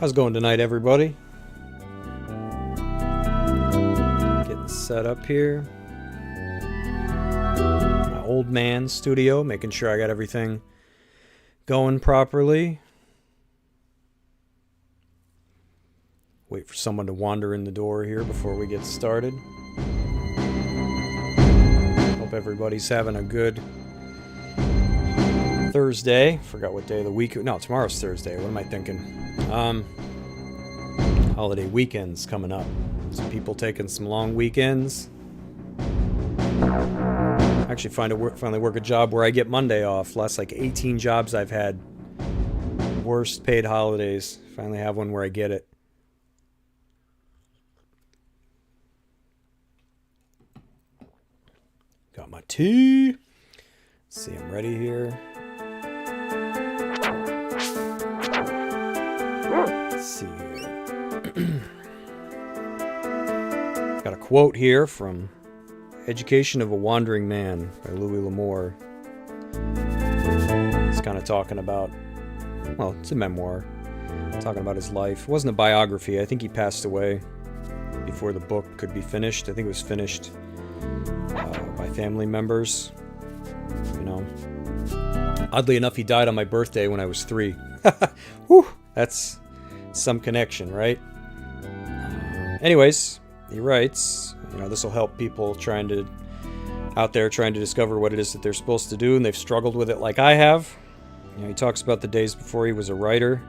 How's it going tonight, everybody? Getting set up here. My old man studio, making sure I got everything going properly. Wait for someone to wander in the door here before we get started. Hope everybody's having a good Thursday. Forgot what day of the week. No, tomorrow's Thursday. What am I thinking? Holiday weekends coming up. Some people taking some long weekends. Actually, finally work a job where I get Monday off. Last like 18 jobs I've had. Worst paid holidays. Finally have one where I get it. Got my tea. Let's see, I'm ready here. Let's see here. Got a quote here from Education of a Wandering Man by Louis L'Amour. It's kind of talking about, well, it's a memoir. Talking about his life. It wasn't a biography. I think he passed away before the book could be finished. I think it was finished by family members. You know. Oddly enough, he died on my birthday when I was 3. Whew, that's some connection, right? Anyways, he writes, you know, this will help people out there trying to discover what it is that they're supposed to do, and they've struggled with it like I have. You know, he talks about the days before he was a writer,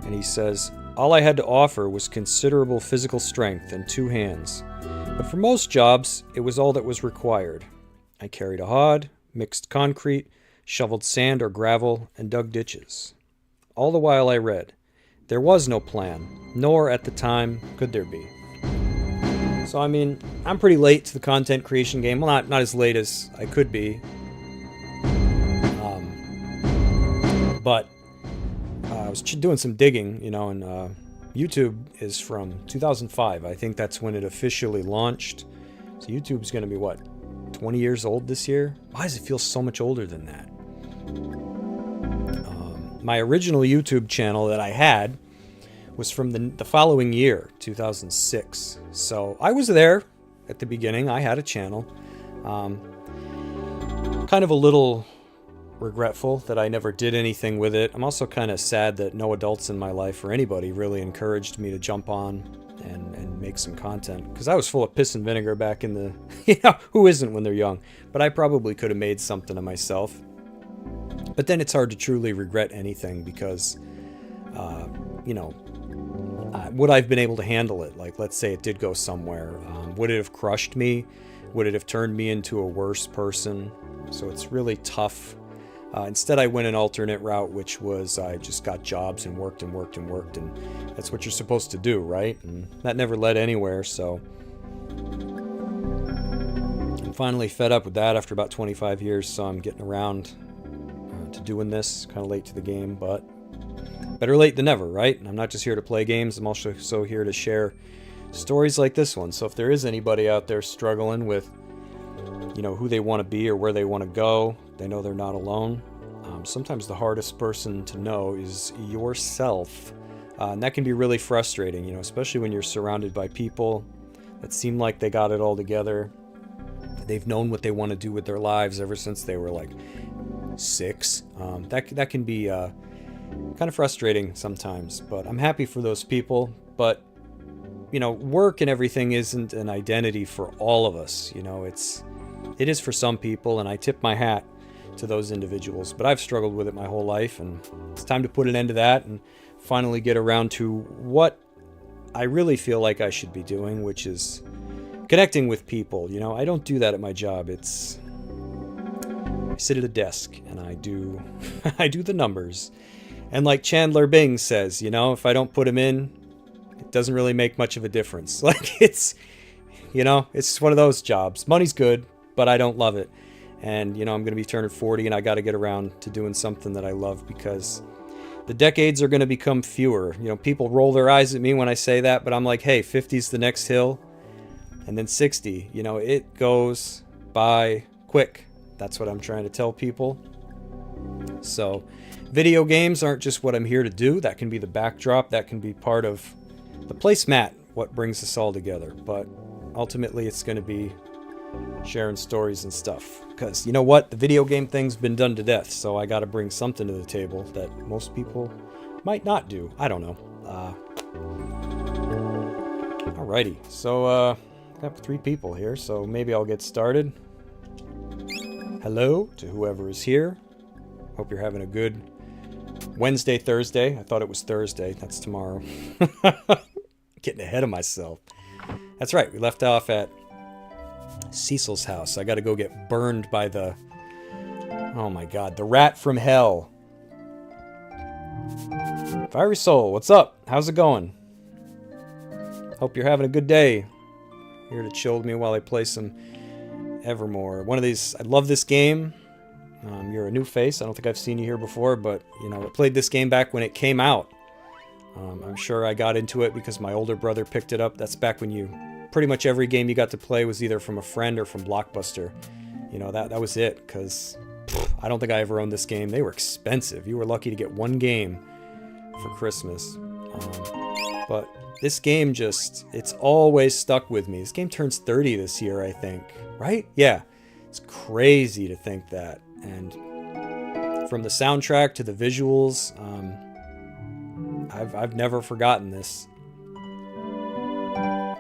and he says, all I had to offer was considerable physical strength and 2 hands. But for most jobs, it was all that was required. I carried a hod, mixed concrete, shoveled sand or gravel, and dug ditches. All the while I read. There was no plan, nor at the time could there be. So, I mean, I'm pretty late to the content creation game. Well, not as late as I could be. But I was doing some digging, you know, and YouTube is from 2005. I think that's when it officially launched. So YouTube's going to be, what, 20 years old this year? Why does it feel so much older than that? My original YouTube channel that I had was from the following year, 2006. So I was there at the beginning. I had a channel. Kind of a little regretful that I never did anything with it. I'm also kind of sad that no adults in my life or anybody really encouraged me to jump on and make some content, because I was full of piss and vinegar back in the who isn't when they're young. But I probably could have made something of myself. But then it's hard to truly regret anything, because would I have been able to handle it? Like, let's say it did go somewhere, would it have crushed me? Would it have turned me into a worse person? So it's really tough. Instead, I went an alternate route, which was I just got jobs and worked and worked and worked, and that's what you're supposed to do, right? And that never led anywhere, so I'm finally fed up with that after about 25 years, so I'm getting around to doing this. Kind of late to the game, but better late than never, right? And I'm not just here to play games, I'm also here to share stories like this one. So if there is anybody out there struggling with who they want to be or where they want to go, they know they're not alone. Sometimes the hardest person to know is yourself. And that can be really frustrating, especially when you're surrounded by people that seem like they got it all together. They've known what they want to do with their lives ever since they were like 6. That can be kind of frustrating sometimes, but I'm happy for those people. But work and everything isn't an identity for all of us. It is for some people, and I tip my hat to those individuals. But I've struggled with it my whole life, and it's time to put an end to that and finally get around to what I really feel like I should be doing, which is connecting with people. I don't do that at my job. I sit at a desk and I do I do the numbers. And like Chandler Bing says, if I don't put them in, it doesn't really make much of a difference. Like it's one of those jobs. Money's good, but I don't love it. And, I'm going to be turning 40 and I got to get around to doing something that I love, because the decades are going to become fewer. People roll their eyes at me when I say that, but I'm like, hey, 50's the next hill, and then 60. It goes by quick. That's what I'm trying to tell people. So video games aren't just what I'm here to do. That can be the backdrop. That can be part of the placemat, what brings us all together. But ultimately, it's going to be sharing stories and stuff. Because you know what? The video game thing's been done to death. So I got to bring something to the table that most people might not do. I don't know. Alrighty. So I have 3 people here. So maybe I'll get started. Hello to whoever is here. Hope you're having a good Wednesday, Thursday. I thought it was Thursday. That's tomorrow. Getting ahead of myself. That's right. We left off at Cecil's house. I got to go get burned by the... Oh my god. The rat from hell. Fiery Soul, what's up? How's it going? Hope you're having a good day. Here to chill with me while I play some Evermore. One of these... I love this game. You're a new face. I don't think I've seen you here before, but, I played this game back when it came out. I'm sure I got into it because my older brother picked it up. That's back when pretty much every game you got to play was either from a friend or from Blockbuster. That was it, because I don't think I ever owned this game. They were expensive. You were lucky to get one game for Christmas. But this game it's always stuck with me. This game turns 30 this year, I think. Right? Yeah. It's crazy to think that. And from the soundtrack to the visuals, I've never forgotten this.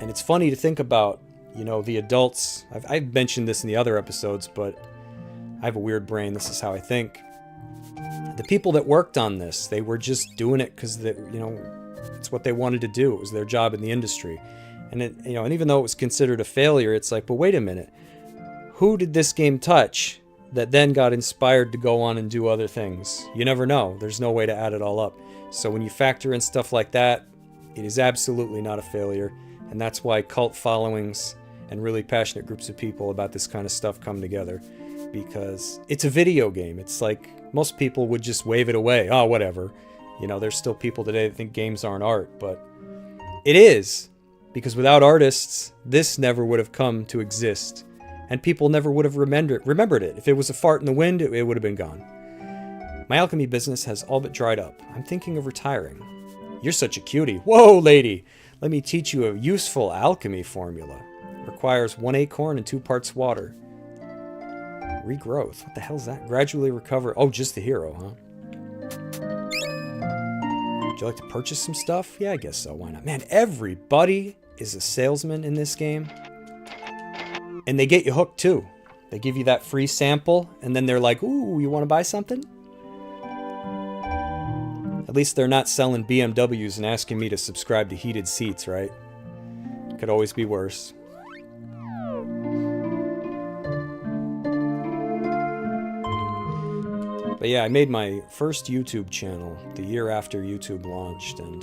And it's funny to think about, the adults. I've mentioned this in the other episodes, but I have a weird brain. This is how I think. The people that worked on this, they were just doing it because it's what they wanted to do. It was their job in the industry. And and even though it was considered a failure, it's like, but wait a minute. Who did this game touch that then got inspired to go on and do other things? You never know. There's no way to add it all up. So when you factor in stuff like that, it is absolutely not a failure. And that's why cult followings and really passionate groups of people about this kind of stuff come together. Because it's a video game. It's like most people would just wave it away. Oh, whatever. There's still people today that think games aren't art. But it is. Because without artists, this never would have come to exist. And people never would have remembered it. If it was a fart in the wind, it would have been gone. My alchemy business has all but dried up. I'm thinking of retiring. You're such a cutie. Whoa, lady! Let me teach you a useful alchemy formula. Requires 1 acorn and 2 parts water. Regrowth. What the hell's that? Gradually recover. Oh, just the hero, huh? Would you like to purchase some stuff? Yeah, I guess so. Why not? Man, everybody is a salesman in this game. And they get you hooked, too. They give you that free sample, and then they're like, ooh, you want to buy something? At least they're not selling BMWs and asking me to subscribe to heated seats, right? Could always be worse. But yeah, I made my first YouTube channel the year after YouTube launched, and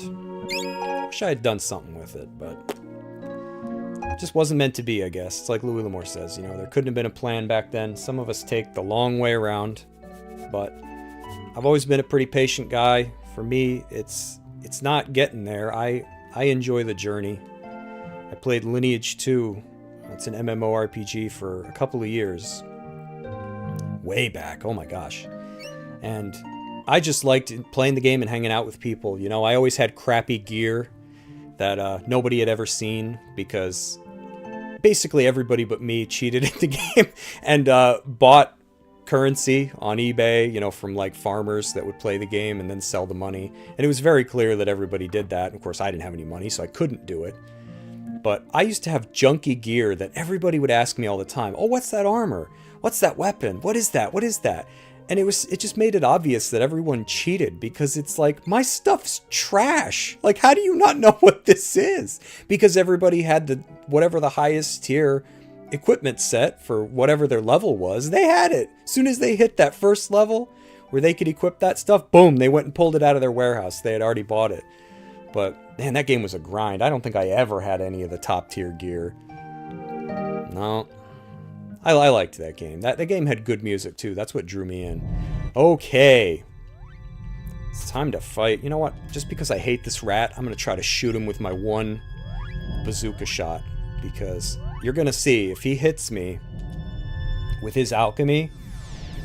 I wish I had done something with it, but it just wasn't meant to be, I guess. It's like Louis L'Amour says, you know, there couldn't have been a plan back then. Some of us take the long way around, but I've always been a pretty patient guy. For me, it's not getting there. I enjoy the journey. I played Lineage 2. It's an MMORPG for a couple of years. Way back. Oh my gosh. And I just liked playing the game and hanging out with people. You know, I always had crappy gear that nobody had ever seen because basically everybody but me cheated in the game and bought currency on eBay, you know, from like farmers that would play the game and then sell the money. And it was very clear that everybody did that. Of course, I didn't have any money, so I couldn't do it. But I used to have junky gear that everybody would ask me all the time. Oh, what's that armor? What's that weapon? What is that? What is that? And it just made it obvious that everyone cheated because it's like, my stuff's trash. Like, how do you not know what this is? Because everybody had whatever the highest tier equipment set for whatever their level was, they had it. As soon as they hit that first level where they could equip that stuff, boom, they went and pulled it out of their warehouse. They had already bought it. But man, that game was a grind. I don't think I ever had any of the top tier gear. No. I liked that game. That game had good music too. That's what drew me in. Okay. It's time to fight. You know what? Just because I hate this rat, I'm going to try to shoot him with my one bazooka shot. Because you're going to see, if he hits me with his alchemy,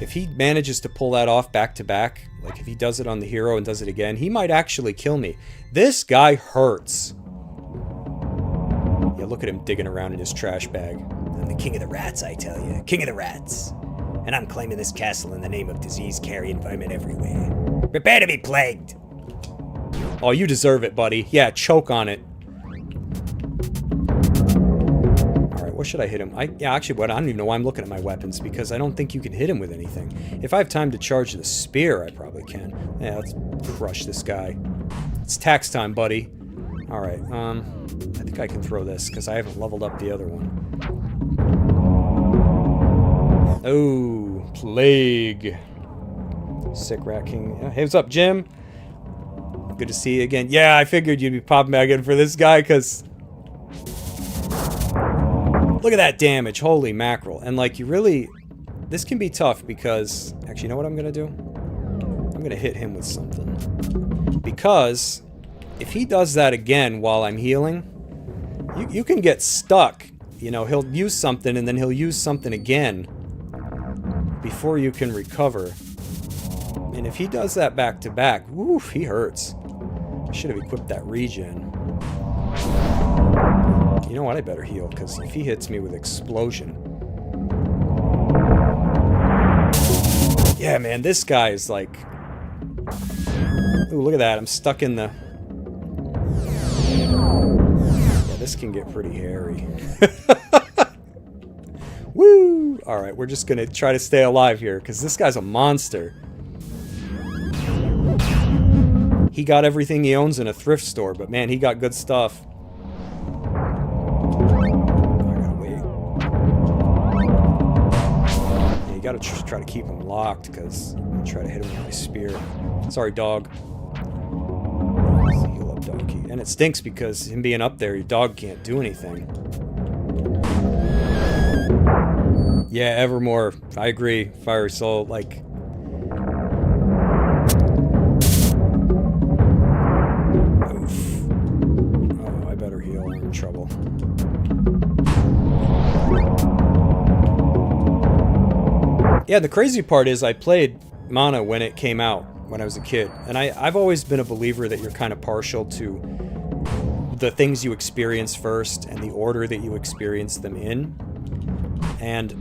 if he manages to pull that off back to back, like if he does it on the hero and does it again, he might actually kill me. This guy hurts. Yeah, look at him digging around in his trash bag. I'm the king of the rats, I tell you. King of the rats. And I'm claiming this castle in the name of disease-carrying vermin everywhere. Prepare to be plagued. Oh, you deserve it, buddy. Yeah, choke on it. What should I hit him? Actually, I don't even know why I'm looking at my weapons, because I don't think you can hit him with anything. If I have time to charge the spear, I probably can. Yeah, let's crush this guy. It's tax time, buddy. Alright, I think I can throw this, because I haven't leveled up the other one. Oh, plague. Sick Rat King. Hey, what's up, Jim? Good to see you again. Yeah, I figured you'd be popping back in for this guy, because look at that damage. Holy mackerel. And like, you really, this can be tough because, actually, you know what I'm going to do? I'm going to hit him with something. Because if he does that again while I'm healing, you can get stuck. You know, he'll use something and then he'll use something again before you can recover. And if he does that back to back, woof, he hurts. I should have equipped that regen. You know what? I better heal, because if he hits me with explosion... Yeah, man, this guy is like... Ooh, look at that. I'm stuck in the... Yeah, this can get pretty hairy. Woo! Alright, we're just gonna try to stay alive here, because this guy's a monster. He got everything he owns in a thrift store, but man, he got good stuff. Gotta try to keep him locked, because I'm gonna try to hit him with my spear. Sorry, dog. Heal up, doggy. And it stinks because him being up there, your dog can't do anything. Yeah, Evermore. I agree. Fiery Soul, like... Oof. Oh, I better heal. I'm in trouble. Yeah, the crazy part is I played Mana when it came out. when I was a kid. And I've always been a believer that you're kind of partial to the things you experience first and the order that you experience them in. And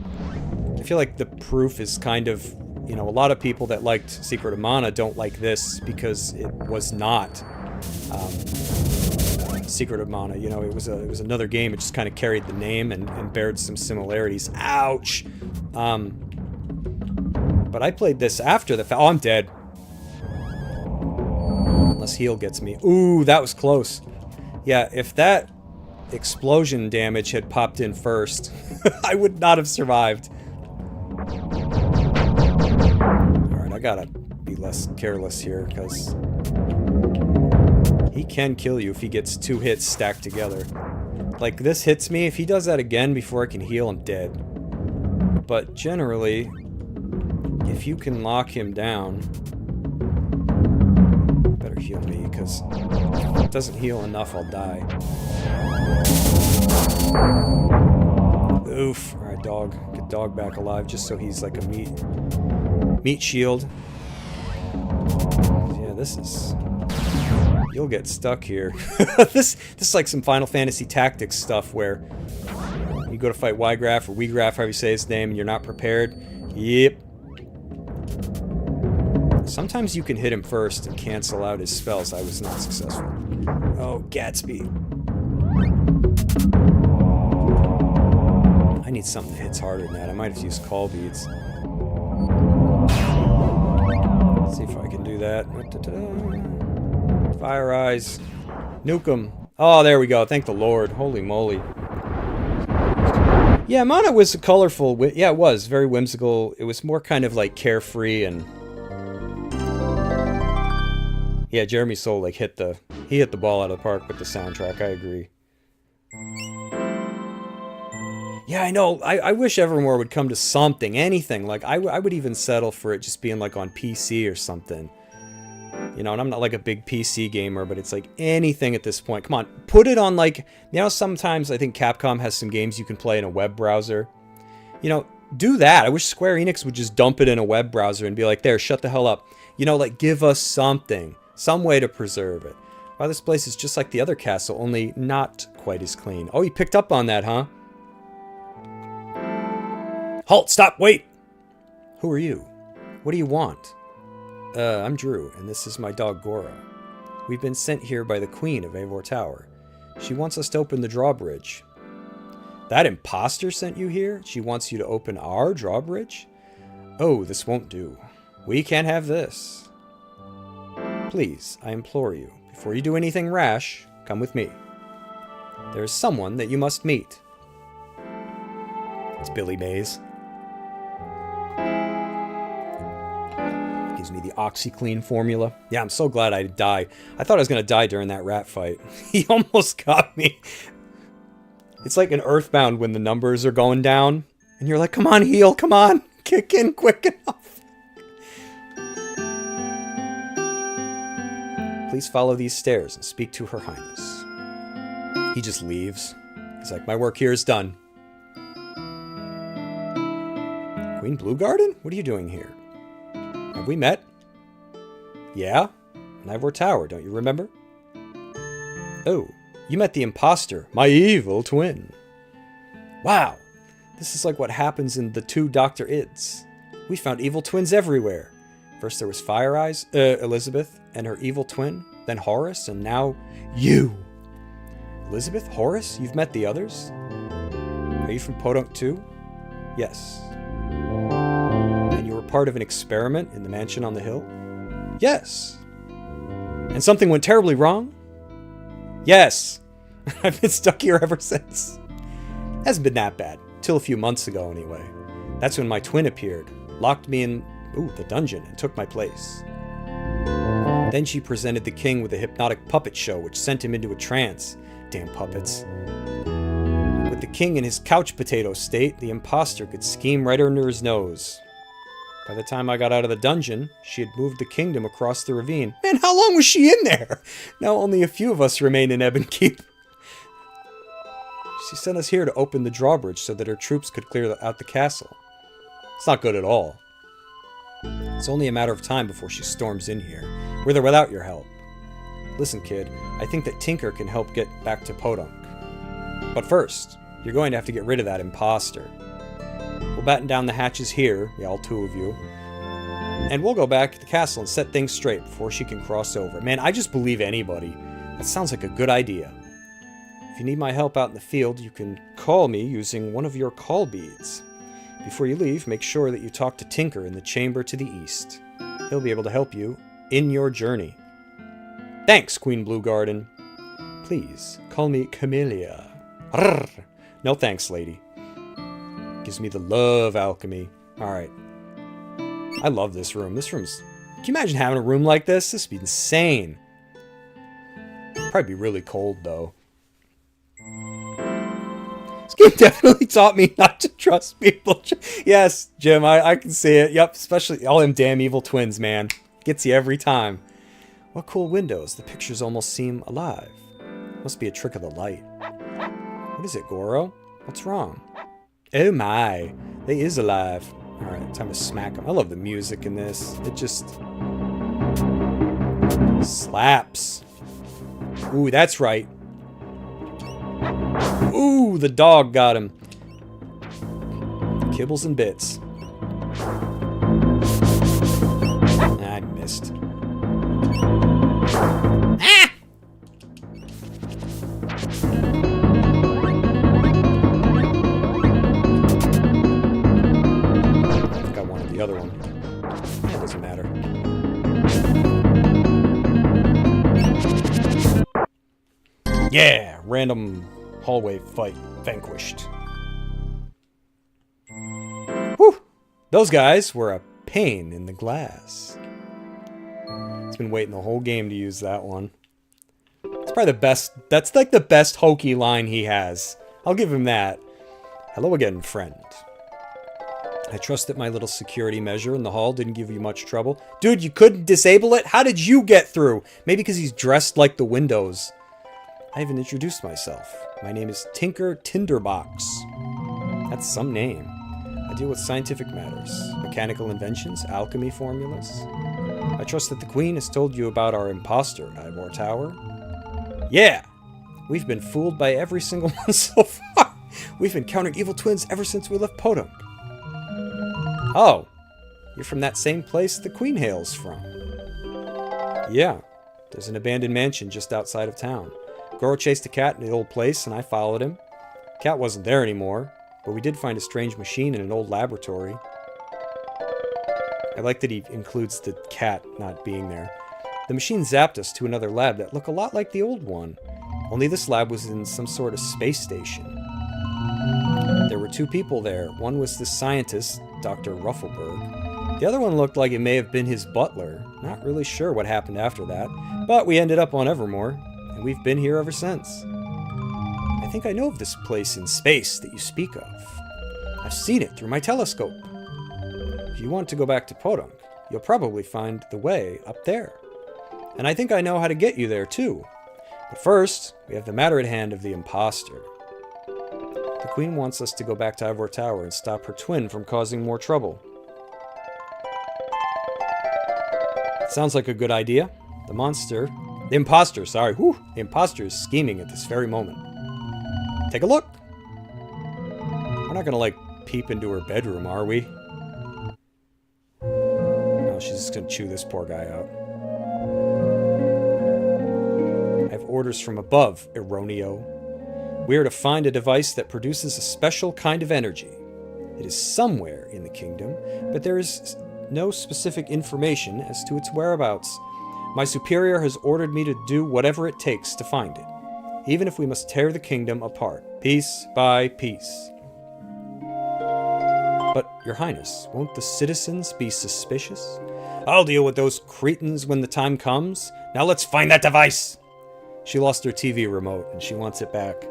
I feel like the proof is kind of, you know, a lot of people that liked Secret of Mana don't like this because it was not Secret of Mana. You know, it was another game. It just kind of carried the name and bared some similarities. Ouch! But I played this after the fact. Oh, I'm dead. Unless heal gets me. Ooh, that was close. Yeah, if that explosion damage had popped in first, I would not have survived. Alright, I gotta be less careless here, because he can kill you if he gets 2 hits stacked together. Like, this hits me. If he does that again before I can heal, I'm dead. But generally, if you can lock him down... Better heal me, because if it doesn't heal enough, I'll die. Oof. Alright, dog. Get dog back alive just so he's like a meat shield. Yeah, this is... You'll get stuck here. This is like some Final Fantasy Tactics stuff where you go to fight Y-Graph or Weegraph, however you say his name, and you're not prepared. Yep. Sometimes you can hit him first and cancel out his spells. I was not successful. Oh, Gatsby. I need something that hits harder than that. I might have to use Call Beads. Let's see if I can do that. Fire Eyes. Nuke 'em. Oh, there we go. Thank the Lord. Holy moly. Yeah, Mana was colorful. Yeah, it was. Very whimsical. It was more kind of like carefree and... Yeah, Jeremy Soule like hit the ball out of the park with the soundtrack. I agree. Yeah, I know. I wish Evermore would come to something, anything. Like I would even settle for it just being like on PC or something. You know, and I'm not like a big PC gamer, but it's like anything at this point. Come on, put it on like, you know, sometimes I think Capcom has some games you can play in a web browser. You know, do that. I wish Square Enix would just dump it in a web browser and be like, there, shut the hell up. You know, like give us something. Some way to preserve it. Wow, this place is just like the other castle, only not quite as clean. Oh, you picked up on that, huh? Halt! Stop! Wait! Who are you? What do you want? I'm Drew, and this is my dog Gora. We've been sent here by the Queen of Eivor Tower. She wants us to open the drawbridge. That imposter sent you here? She wants you to open our drawbridge? Oh, this won't do. We can't have this. Please, I implore you, before you do anything rash, come with me. There is someone that you must meet. It's Billy Mays. Gives me the OxyClean formula. Yeah, I'm so glad I died. I thought I was going to die during that rat fight. He almost got me. It's like an Earthbound when the numbers are going down, and you're like, come on, heal, come on, kick in quick enough. Please follow these stairs and speak to Her Highness. He just leaves. He's like, my work here is done. Queen Bluegarden? What are you doing here? Have we met? Yeah? In Eivor Tower, don't you remember? Oh, you met the imposter, my evil twin. Wow, this is like what happens in the 2 Dr. Ids. We found evil twins everywhere. First there was Fire Eyes, Elizabeth, and her evil twin, then Horace, and now you. Elizabeth? Horace? You've met the others? Are you from Podunk too? Yes. And you were part of an experiment in the mansion on the hill? Yes. And something went terribly wrong? Yes. I've been stuck here ever since. Hasn't been that bad. Till a few months ago, anyway. That's when my twin appeared, locked me in the dungeon, and took my place. Then she presented the king with a hypnotic puppet show, which sent him into a trance. Damn puppets. With the king in his couch potato state, the imposter could scheme right under his nose. By the time I got out of the dungeon, she had moved the kingdom across the ravine. Man, how long was she in there? Now only a few of us remain in Ebon Keep. She sent us here to open the drawbridge so that her troops could clear out the castle. It's not good at all. It's only a matter of time before she storms in here, with or without your help. Listen, kid, I think that Tinker can help get back to Podunk. But first, you're going to have to get rid of that imposter. We'll batten down the hatches here, yeah, all two of you, and we'll go back to the castle and set things straight before she can cross over. Man, I just believe anybody. That sounds like a good idea. If you need my help out in the field, you can call me using one of your call beads. Before you leave, make sure that you talk to Tinker in the chamber to the east. He'll be able to help you in your journey. Thanks, Queen Bluegarden. Please, call me Camellia. Arrgh. No thanks, lady. Gives me the love alchemy. Alright. I love this room. This room's... Can you imagine having a room like this? This would be insane. Probably be really cold, though. This game definitely taught me not to trust people. Yes, Jim, I can see it. Yep, especially all them damn evil twins, man. Gets you every time. What cool windows. The pictures almost seem alive. Must be a trick of the light. What is it, Goro? What's wrong? Oh my, they is alive. Alright, time to smack them. I love the music in this. It just... slaps. Ooh, that's right. Ooh, the dog got him. Kibbles and bits. I missed. Ah! I think I wanted the other one. That doesn't matter. Yeah! Random hallway fight vanquished. Whew! Those guys were a pain in the glass. It's been waiting the whole game to use that one. It's probably the best. That's like the best hokey line he has. I'll give him that. Hello again, friend. I trust that my little security measure in the hall didn't give you much trouble. Dude, you couldn't disable it? How did you get through? Maybe because he's dressed like the windows. I haven't introduced myself. My name is Tinker Tinderbox. That's some name. I deal with scientific matters, mechanical inventions, alchemy formulas. I trust that the Queen has told you about our imposter at Ebon Tower. Yeah! We've been fooled by every single one so far. We've encountered evil twins ever since we left Podunk. Oh, you're from that same place the Queen hails from. Yeah, there's an abandoned mansion just outside of town. Goro chased a cat in the old place, and I followed him. Cat wasn't there anymore, but we did find a strange machine in an old laboratory. I like that he includes the cat not being there. The machine zapped us to another lab that looked a lot like the old one, only this lab was in some sort of space station. There were two people there. One was the scientist, Dr. Ruffleberg. The other one looked like it may have been his butler. Not really sure what happened after that, but we ended up on Evermore. And we've been here ever since. I think I know of this place in space that you speak of. I've seen it through my telescope. If you want to go back to Podunk, you'll probably find the way up there. And I think I know how to get you there too. But first, we have the matter at hand of the imposter. The Queen wants us to go back to Ebon Tower and stop her twin from causing more trouble. Sounds like a good idea. The imposter, sorry. Whew, the imposter is scheming at this very moment. Take a look. We're not gonna, like, peep into her bedroom, are we? No, she's just gonna chew this poor guy out. I have orders from above, Erronio. We are to find a device that produces a special kind of energy. It is somewhere in the kingdom, but there is no specific information as to its whereabouts. My superior has ordered me to do whatever it takes to find it, even if we must tear the kingdom apart, piece by piece. But, Your Highness, won't the citizens be suspicious? I'll deal with those cretins when the time comes. Now let's find that device! She lost her TV remote, and she wants it back.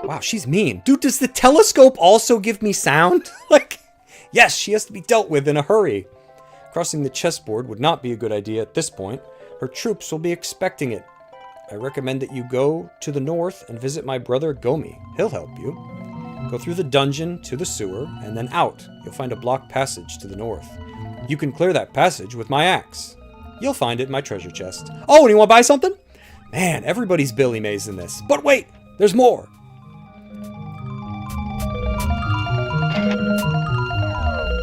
Wow, she's mean. Dude, does the telescope also give me sound? Like, yes, she has to be dealt with in a hurry. Crossing the chessboard would not be a good idea at this point. Her troops will be expecting it. I recommend that you go to the north and visit my brother Gomi. He'll help you. Go through the dungeon to the sewer, and then out. You'll find a blocked passage to the north. You can clear that passage with my axe. You'll find it in my treasure chest. Oh, and you want to buy something? Man, everybody's Billy Mays in this. But wait, there's more.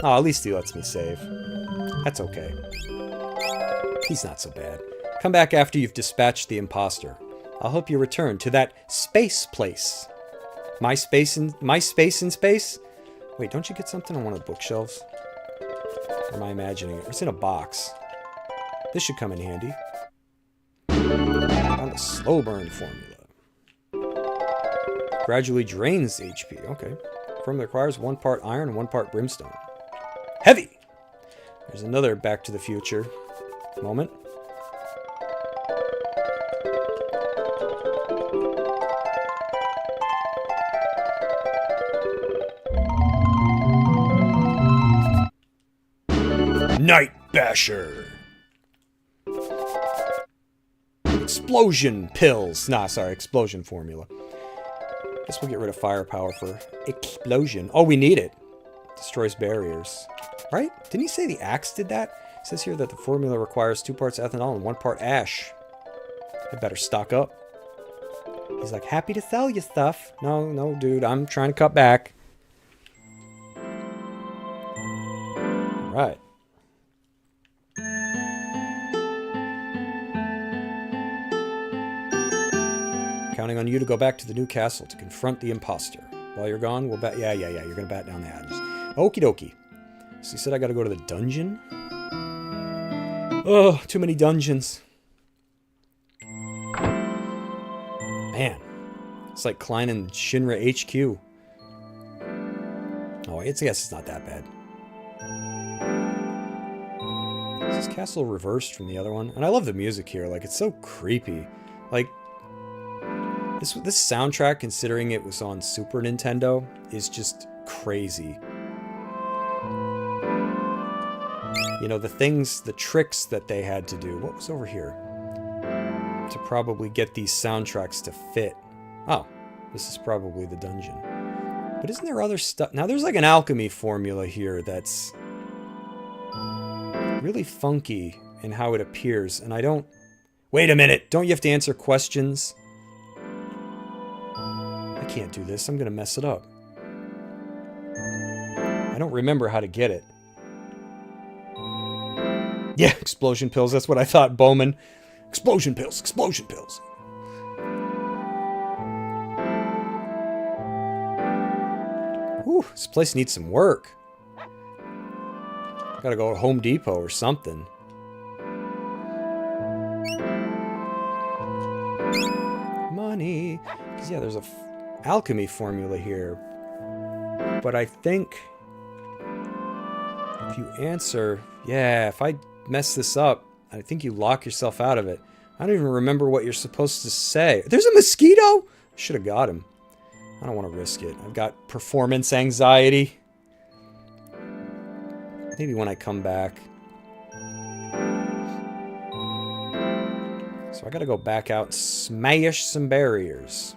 Oh, at least he lets me save. That's okay. He's not so bad. Come back after you've dispatched the imposter. I'll help you return to that space place. My space in space? Wait, don't you get something on one of the bookshelves? Or am I imagining it? It's in a box. This should come in handy. Found the slow burn formula. Gradually drains HP. Okay. Formula requires 1 part iron and 1 part brimstone. Heavy! There's another Back to the Future moment. Night Basher! Explosion pills! Nah, sorry, explosion formula. Guess we'll get rid of firepower for explosion. Oh, we need it. Destroys barriers. Right? Didn't he say the axe did that? It says here that the formula requires 2 parts ethanol and 1 part ash. I better stock up. He's like, happy to sell you stuff. No, no, dude, I'm trying to cut back. Alright. Counting on you to go back to the new castle to confront the imposter. While you're gone, we'll bat. Yeah. You're gonna bat down the hatches. Okie dokie. So you said I gotta go to the dungeon? Oh, too many dungeons. Man. It's like climbing Shinra HQ. Oh, I guess it's not that bad. Is this castle reversed from the other one? And I love the music here. Like, it's so creepy. Like, this soundtrack, considering it was on Super Nintendo, is just crazy. You know, the tricks that they had to do. What was over here? To probably get these soundtracks to fit. Oh, this is probably the dungeon. But isn't there other stuff? Now, there's like an alchemy formula here that's really funky in how it appears. And I don't... Wait a minute! Don't you have to answer questions? I can't do this. I'm going to mess it up. I don't remember how to get it. Yeah, explosion pills. That's what I thought, Bowman. Explosion pills. Explosion pills. Whew, this place needs some work. Gotta go to Home Depot or something. Money. Because, yeah, there's a alchemy formula here. But I think if you answer... Yeah, if I mess this up, I think you lock yourself out of it. I don't even remember what you're supposed to say. There's a mosquito? I should have got him. I don't want to risk it. I've got performance anxiety. Maybe when I come back. So I gotta go back out and smash some barriers.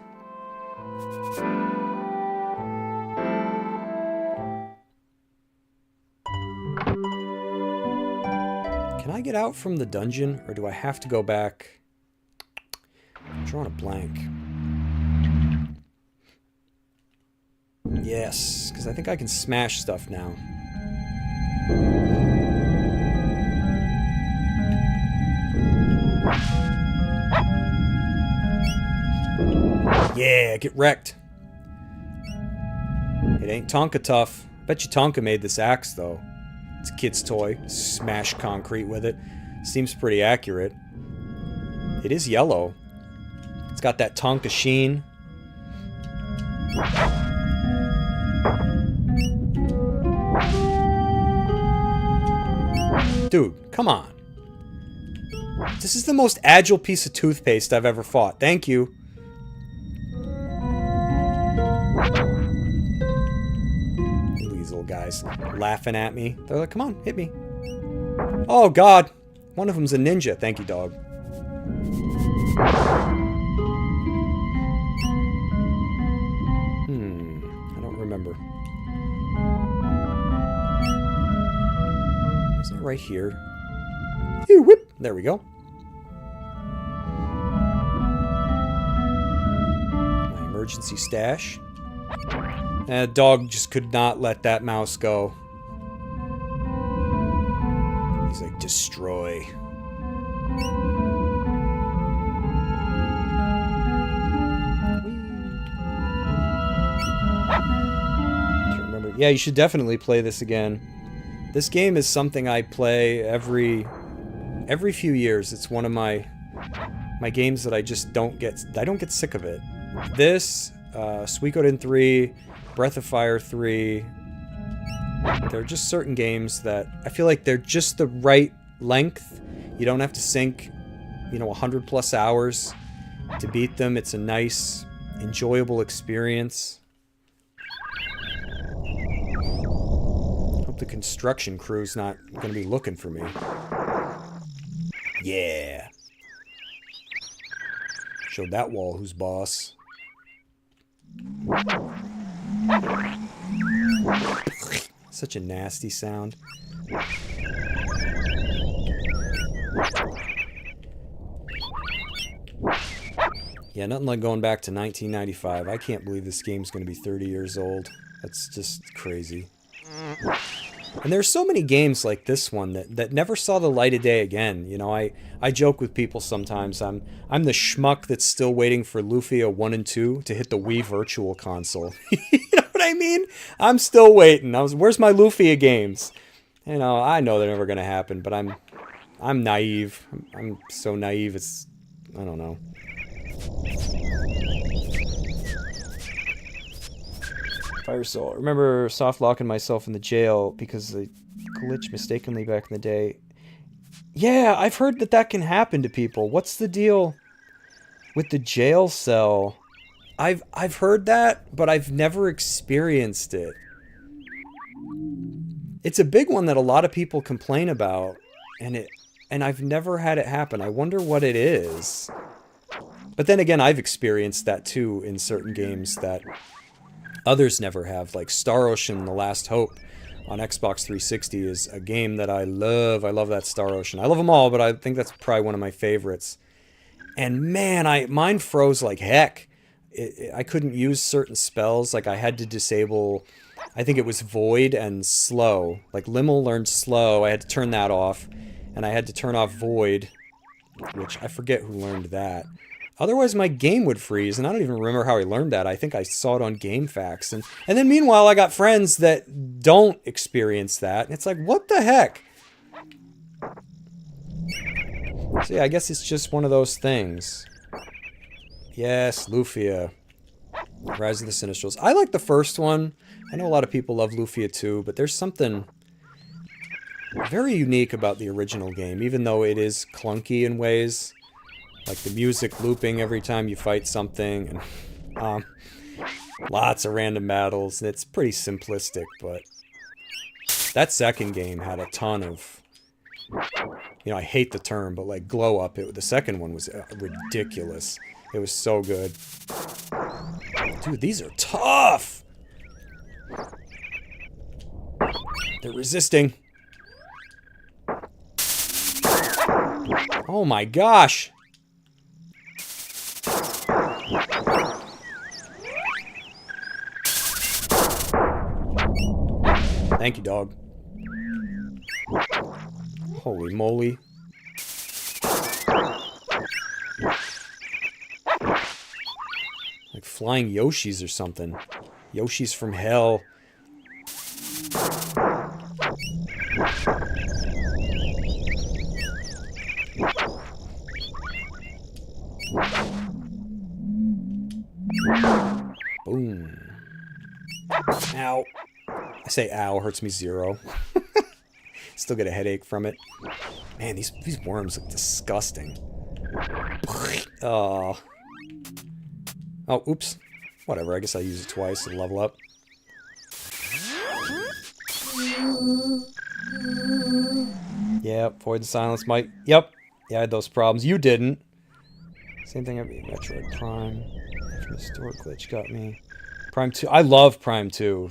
Can I get out from the dungeon, or do I have to go back? I'm drawing a blank. Yes, because I think I can smash stuff now. Yeah, get wrecked. It ain't Tonka tough. Bet you Tonka made this axe, though. It's a kid's toy. Smash concrete with it. Seems pretty accurate. It is yellow. It's got that Tonka sheen. Dude, come on. This is the most agile piece of toothpaste I've ever fought. Thank you. These little guys laughing at me. They're like, come on, hit me. Oh, God. One of them's a ninja. Thank you, dog. I don't right here. Ew, whoop. There we go. My emergency stash. And the dog just could not let that mouse go. He's like, destroy. Yeah, you should definitely play this again. This game is something I play every few years. It's one of my games that I just don't get sick of it. This, Suikoden 3, Breath of Fire 3. There are just certain games that I feel like they're just the right length. You don't have to sink, 100 plus hours to beat them. It's a nice, enjoyable experience. The construction crew's not going to be looking for me. Yeah. Showed that wall who's boss. Such a nasty sound. Yeah, nothing like going back to 1995. I can't believe this game's going to be 30 years old. That's just crazy. And there's so many games like this one that never saw the light of day again. I joke with people sometimes. I'm the schmuck that's still waiting for Lufia 1 and 2 to hit the Wii Virtual Console. You know what I mean? I'm still waiting. Where's my Lufia games? I know they're never gonna happen, but I'm naive. I'm so naive. I don't know. Fire Soul. I remember soft locking myself in the jail because of the glitch mistakenly back in the day. Yeah, I've heard that can happen to people. What's the deal with the jail cell? I've heard that, but I've never experienced it. It's a big one that a lot of people complain about, and I've never had it happen. I wonder what it is. But then again, I've experienced that too in certain games that others never have, like Star Ocean: The Last Hope on Xbox 360 is a game that I love. I love that Star Ocean. I love them all, but I think that's probably one of my favorites. And man, mine froze like heck. I couldn't use certain spells. Like I had to disable, I think it was Void and Slow. Like Limmel learned Slow. I had to turn that off. And I had to turn off Void, which I forget who learned that. Otherwise, my game would freeze, and I don't even remember how I learned that. I think I saw it on GameFAQs. And then meanwhile, I got friends that don't experience that. And it's like, what the heck? So yeah, I guess it's just one of those things. Yes, Lufia. Rise of the Sinistrals. I like the first one. I know a lot of people love Lufia too, but there's something very unique about the original game, even though it is clunky in ways. Like the music looping every time you fight something, and lots of random battles. It's pretty simplistic, but that second game had a ton of, I hate the term, but like glow up. The second one was ridiculous. It was so good. Dude, these are tough! They're resisting. Oh my gosh! Thank you, dog. Holy moly. Like flying Yoshis or something. Yoshis from hell. Boom. Ow. I say ow, hurts me 0. Still get a headache from it. Man, these worms look disgusting. Oh. Oh, oops. Whatever, I guess I'll use it twice to level up. Yep, Void and Silence might... Yep. Yeah, I had those problems. You didn't. Same thing every Metroid Prime. The store glitch got me. Prime 2. I love Prime 2.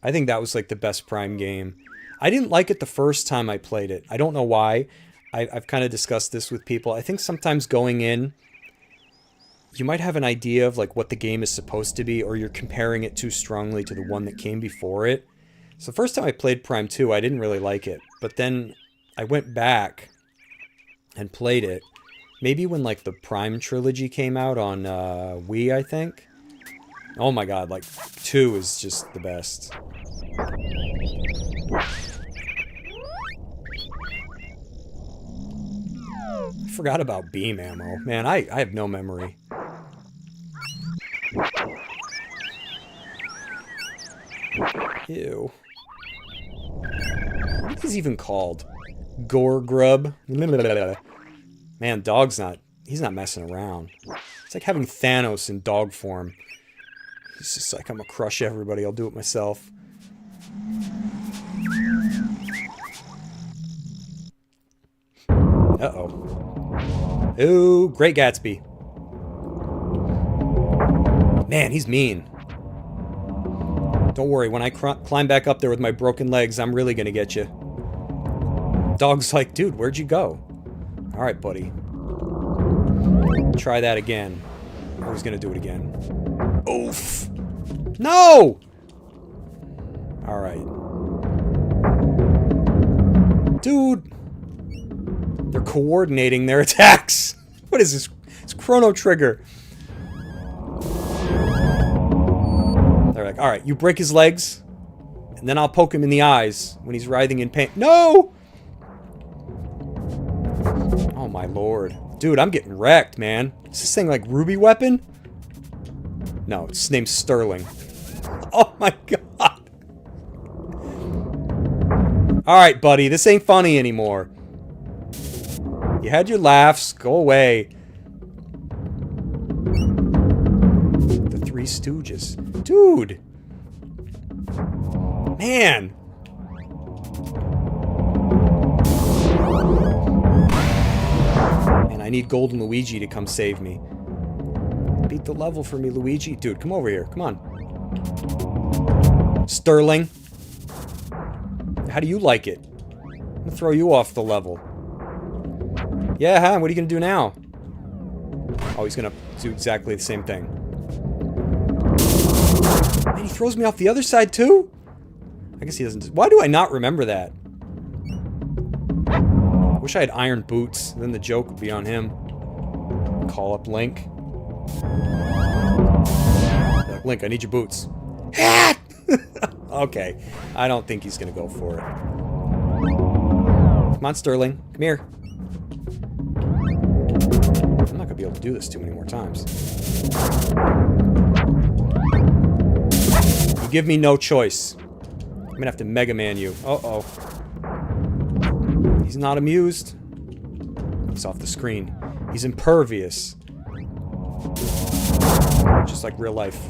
I think that was like the best Prime game. I didn't like it the first time I played it. I don't know why. I've kind of discussed this with people. I think sometimes going in, you might have an idea of like what the game is supposed to be, or you're comparing it too strongly to the one that came before it. So the first time I played Prime 2, I didn't really like it. But then I went back and played it. Maybe when like the Prime trilogy came out on Wii, I think. Oh my god, like 2 is just the best. I forgot about beam ammo. Man, I have no memory. Ew. What are these even called? Gore grub? Man, dog's not... He's not messing around. It's like having Thanos in dog form. He's just like, I'm gonna crush everybody, I'll do it myself. Uh-oh. Ooh, Great Gatsby. Man, he's mean. Don't worry, when I climb back up there with my broken legs, I'm really gonna get you. Dog's like, dude, where'd you go? Alright, buddy. Try that again. I was gonna do it again. Oof! No! Alright. Dude! They're coordinating their attacks! What is this? It's Chrono Trigger. They're like, alright, you break his legs, and then I'll poke him in the eyes when he's writhing in pain. No! Oh my lord. Dude, I'm getting wrecked, man. Is this thing like Ruby Weapon? No, it's named Sterling. Oh my god. Alright, buddy, this ain't funny anymore. You had your laughs, go away. The Three Stooges. Dude! Man! And I need Golden Luigi to come save me. Beat the level for me, Luigi. Dude, come over here. Come on. Sterling. How do you like it? I'm gonna throw you off the level. Yeah, huh? What are you gonna do now? Oh, he's gonna do exactly the same thing. Man, he throws me off the other side too? I guess he doesn't... Why do I not remember that? Wish I had iron boots. Then the joke would be on him. Call up Link. Like, Link, I need your boots. Okay. I don't think he's gonna go for it. Come on, Sterling. Come here. I'm not gonna be able to do this too many more times. You give me no choice. I'm gonna have to Mega Man you. Uh-oh. He's not amused. He's off the screen. He's impervious. Just like real life.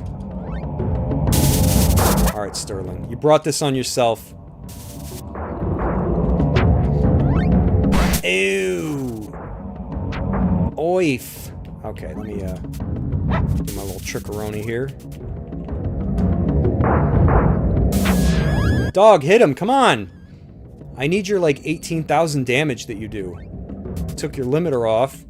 Alright, Sterling. You brought this on yourself. Ew. Oif. Okay, let me, do my little trickaroni here. Dog, hit him, come on! I need your, like, 18,000 damage that you do. Took your limiter off.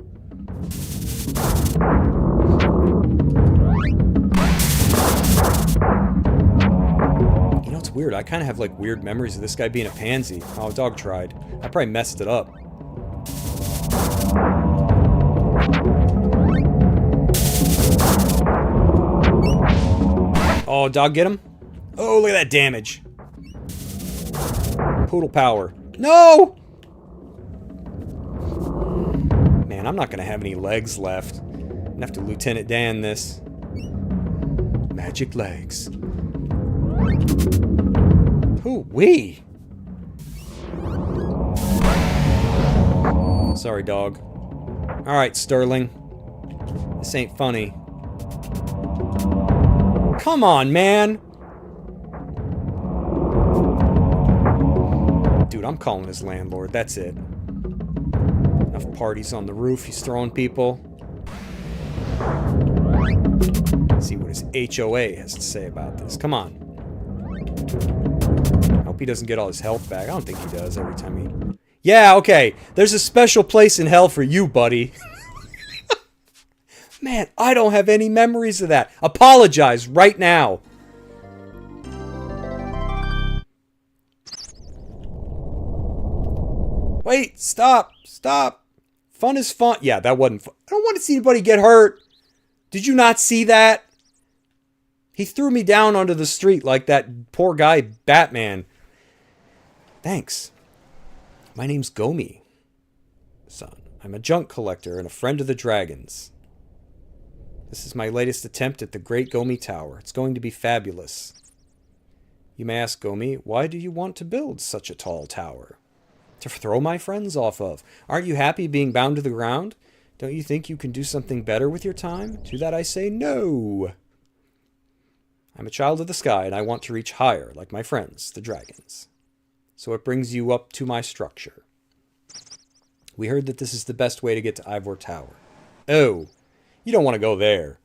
You know, it's weird. I kind of have, like, weird memories of this guy being a pansy. Oh, dog tried. I probably messed it up. Oh, dog, get him? Oh, look at that damage. Poodle power. No! Man, I'm not gonna have any legs left. I'm gonna have to Lieutenant Dan this. Magic legs. Hoo-wee! Sorry, dog. Alright, Sterling. This ain't funny. Come on, man! Dude, I'm calling his landlord. That's it. Enough parties on the roof. He's throwing people. Let's see what his HOA has to say about this. Come on. Hope he doesn't get all his health back. I don't think he does every time he... Yeah, okay. There's a special place in hell for you, buddy. Man, I don't have any memories of that. Apologize right now. Wait, stop. Stop. Fun is fun. Yeah, that wasn't fun. I don't want to see anybody get hurt. Did you not see that? He threw me down onto the street like that poor guy Batman. Thanks. My name's Gomi, son. I'm a junk collector and a friend of the dragons. This is my latest attempt at the Great Gomi Tower. It's going to be fabulous. You may ask, Gomi, why do you want to build such a tall tower? To throw my friends off of. Aren't you happy being bound to the ground? Don't you think you can do something better with your time? To that I say no. I'm a child of the sky and I want to reach higher, like my friends, the dragons. So it brings you up to my structure. We heard that this is the best way to get to Ivor Tower. Oh, you don't want to go there.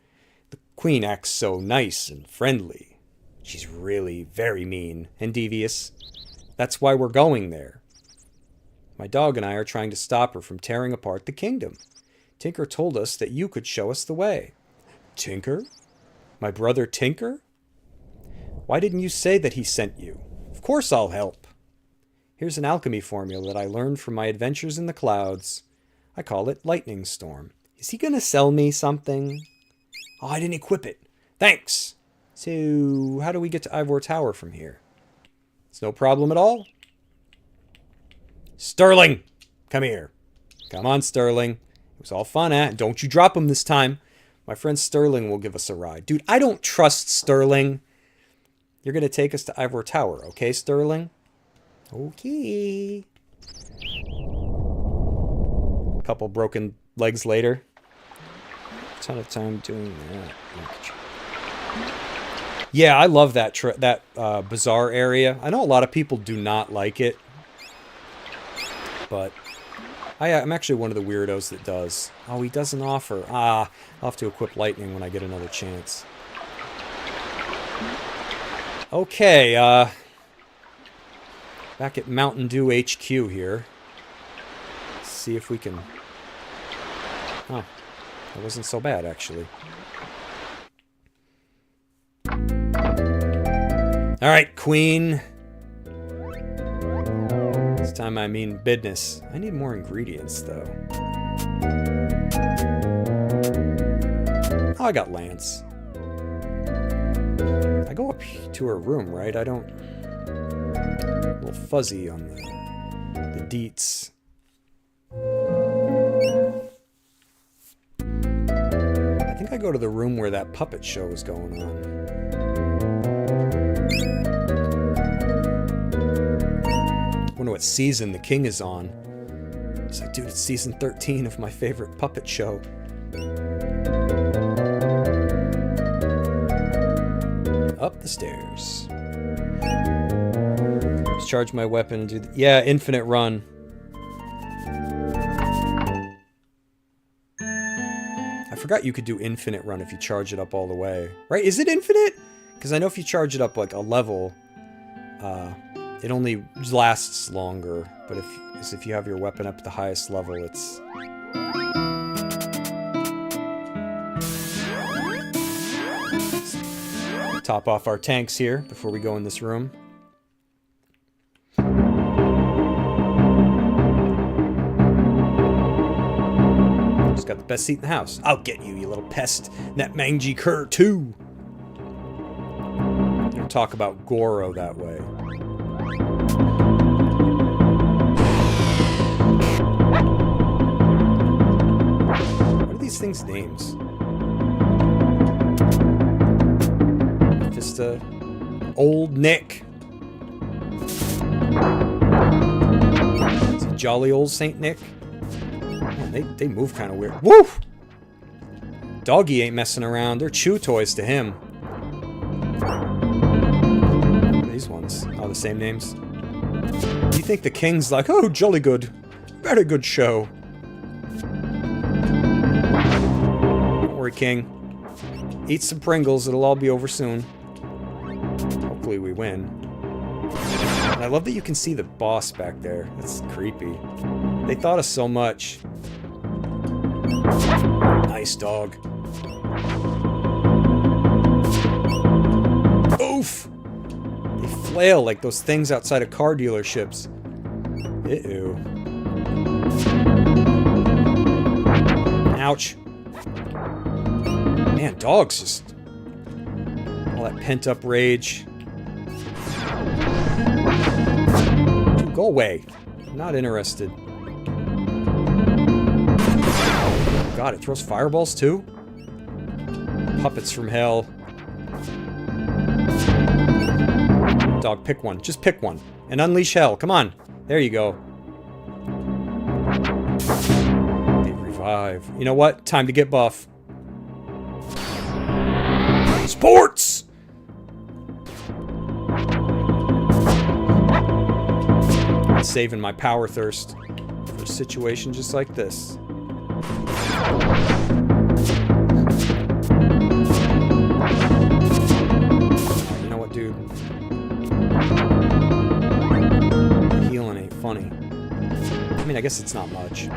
The queen acts so nice and friendly. She's really very mean and devious. That's why we're going there. My dog and I are trying to stop her from tearing apart the kingdom. Tinker told us that you could show us the way. Tinker? My brother Tinker? Why didn't you say that he sent you? Of course I'll help. Here's an alchemy formula that I learned from my adventures in the clouds. I call it Lightning Storm. Is he gonna sell me something? Oh, I didn't equip it. Thanks. So, how do we get to Ivor Tower from here? It's no problem at all. Sterling! Come here. Come on, Sterling. It was all fun, eh? Don't you drop him this time. My friend Sterling will give us a ride. Dude, I don't trust Sterling. You're gonna take us to Ivor Tower, okay, Sterling? Okay. A couple broken legs later. A ton of time doing that. Yeah, I love that bazaar area. I know a lot of people do not like it, but I'm actually one of the weirdos that does. Oh, he doesn't offer. I'll have to equip lightning when I get another chance. Okay, back at Mountain Dew HQ here. Let's see if we can... Oh, that wasn't so bad, actually. Alright, Queen. This time I mean business. I need more ingredients, though. Oh, I got Lance. I go up to her room, right? I don't... A little fuzzy on the deets. I think I go to the room where that puppet show is going on. I wonder what season the king is on. It's like, dude, it's season 13 of my favorite puppet show. Up the stairs. Let's charge my weapon and do the... Yeah, infinite run. I forgot you could do infinite run if you charge it up all the way. Right? Is it infinite? Because I know if you charge it up like a level, it only lasts longer. But if you have your weapon up at the highest level, it's... Top off our tanks here before we go in this room. Just got the best seat in the house. I'll get you, you little pest. And that mangy cur, too. Don't talk about Goro that way. What are these things' names? Just old Nick. Is he jolly old Saint Nick? Man, they move kind of weird. Woo! Doggy ain't messing around. They're chew toys to him. What are these ones? Oh, the same names. You think the king's like, oh, jolly good. Very good show. Don't worry, king. Eat some Pringles. It'll all be over soon. Hopefully we win. And I love that you can see the boss back there. That's creepy. They thought of so much. Nice dog. Oof! They flail like those things outside of car dealerships. Ew. Ouch. Man, dogs just... all that pent-up rage. Dude, go away. I'm not interested. God, it throws fireballs too? Puppets from hell. Dog, pick one. Just pick one. And unleash hell. Come on. There you go. They revive. You know what? Time to get buff. Sports! Saving my power thirst for a situation just like this. You know what, dude? Healing ain't funny. I mean, I guess it's not much.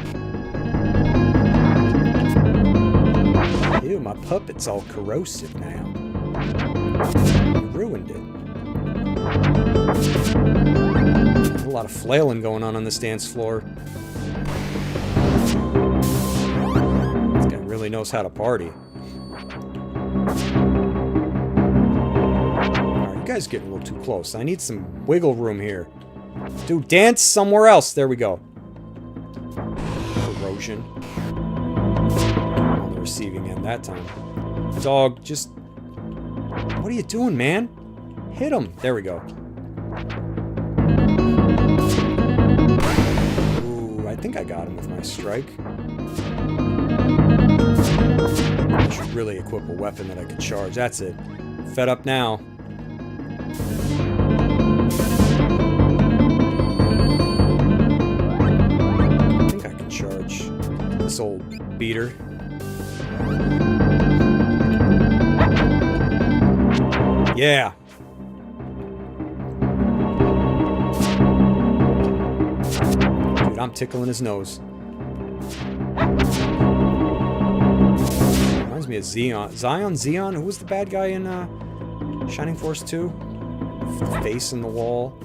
Ew, my puppet's all corrosive now. You ruined it. There's a lot of flailing going on this dance floor. This guy really knows how to party. Alright, you guys getting a little too close. I need some wiggle room here. Dude, dance somewhere else. There we go. Corrosion. On the receiving end that time. Dog, just... what are you doing, man? Hit him. There we go. Ooh, I think I got him with my strike. I should really equip a weapon that I could charge. That's it. Fed up now. I think I can charge this old beater. Yeah. Dude, I'm tickling his nose. Reminds me of Zion? Who was the bad guy in Shining Force 2? Face in the wall.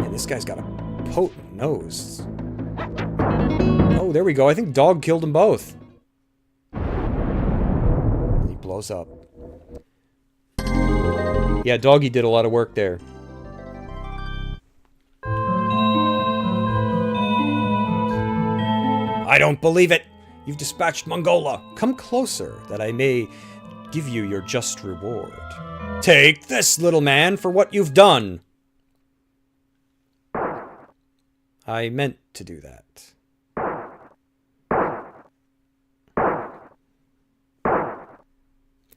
Man, this guy's got a potent nose. Oh, there we go. I think Dog killed them both. He blows up. Yeah, Doggy did a lot of work there. I don't believe it! You've dispatched Mongola! Come closer, that I may give you your just reward. Take this, little man, for what you've done! I meant to do that.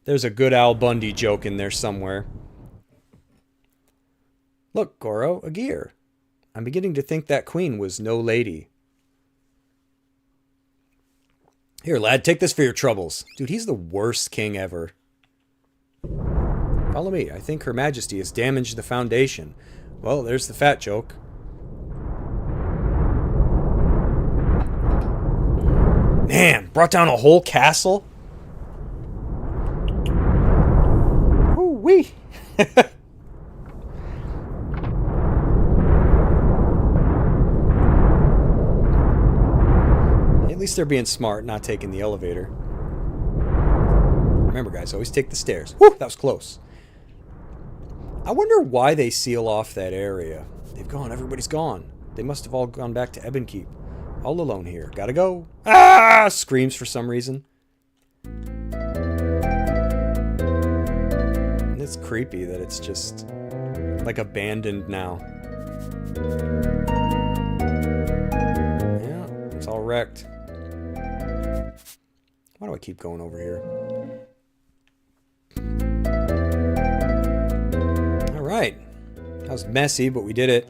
There's a good Al Bundy joke in there somewhere. Look, Goro, a gear. I'm beginning to think that queen was no lady. Here, lad, take this for your troubles. Dude, he's the worst king ever. Follow me. I think Her Majesty has damaged the foundation. Well, there's the fat joke. Man, brought down a whole castle? Woo-wee! At least they're being smart, not taking the elevator. Remember, guys, always take the stairs. Whew, that was close. I wonder why they seal off that area. They've gone. Everybody's gone. They must have all gone back to Ebon Keep. All alone here. Gotta go. Ah! Screams for some reason. And it's creepy that it's just like abandoned now. Yeah, it's all wrecked. Why do I keep going over here? Alright. That was messy, but we did it.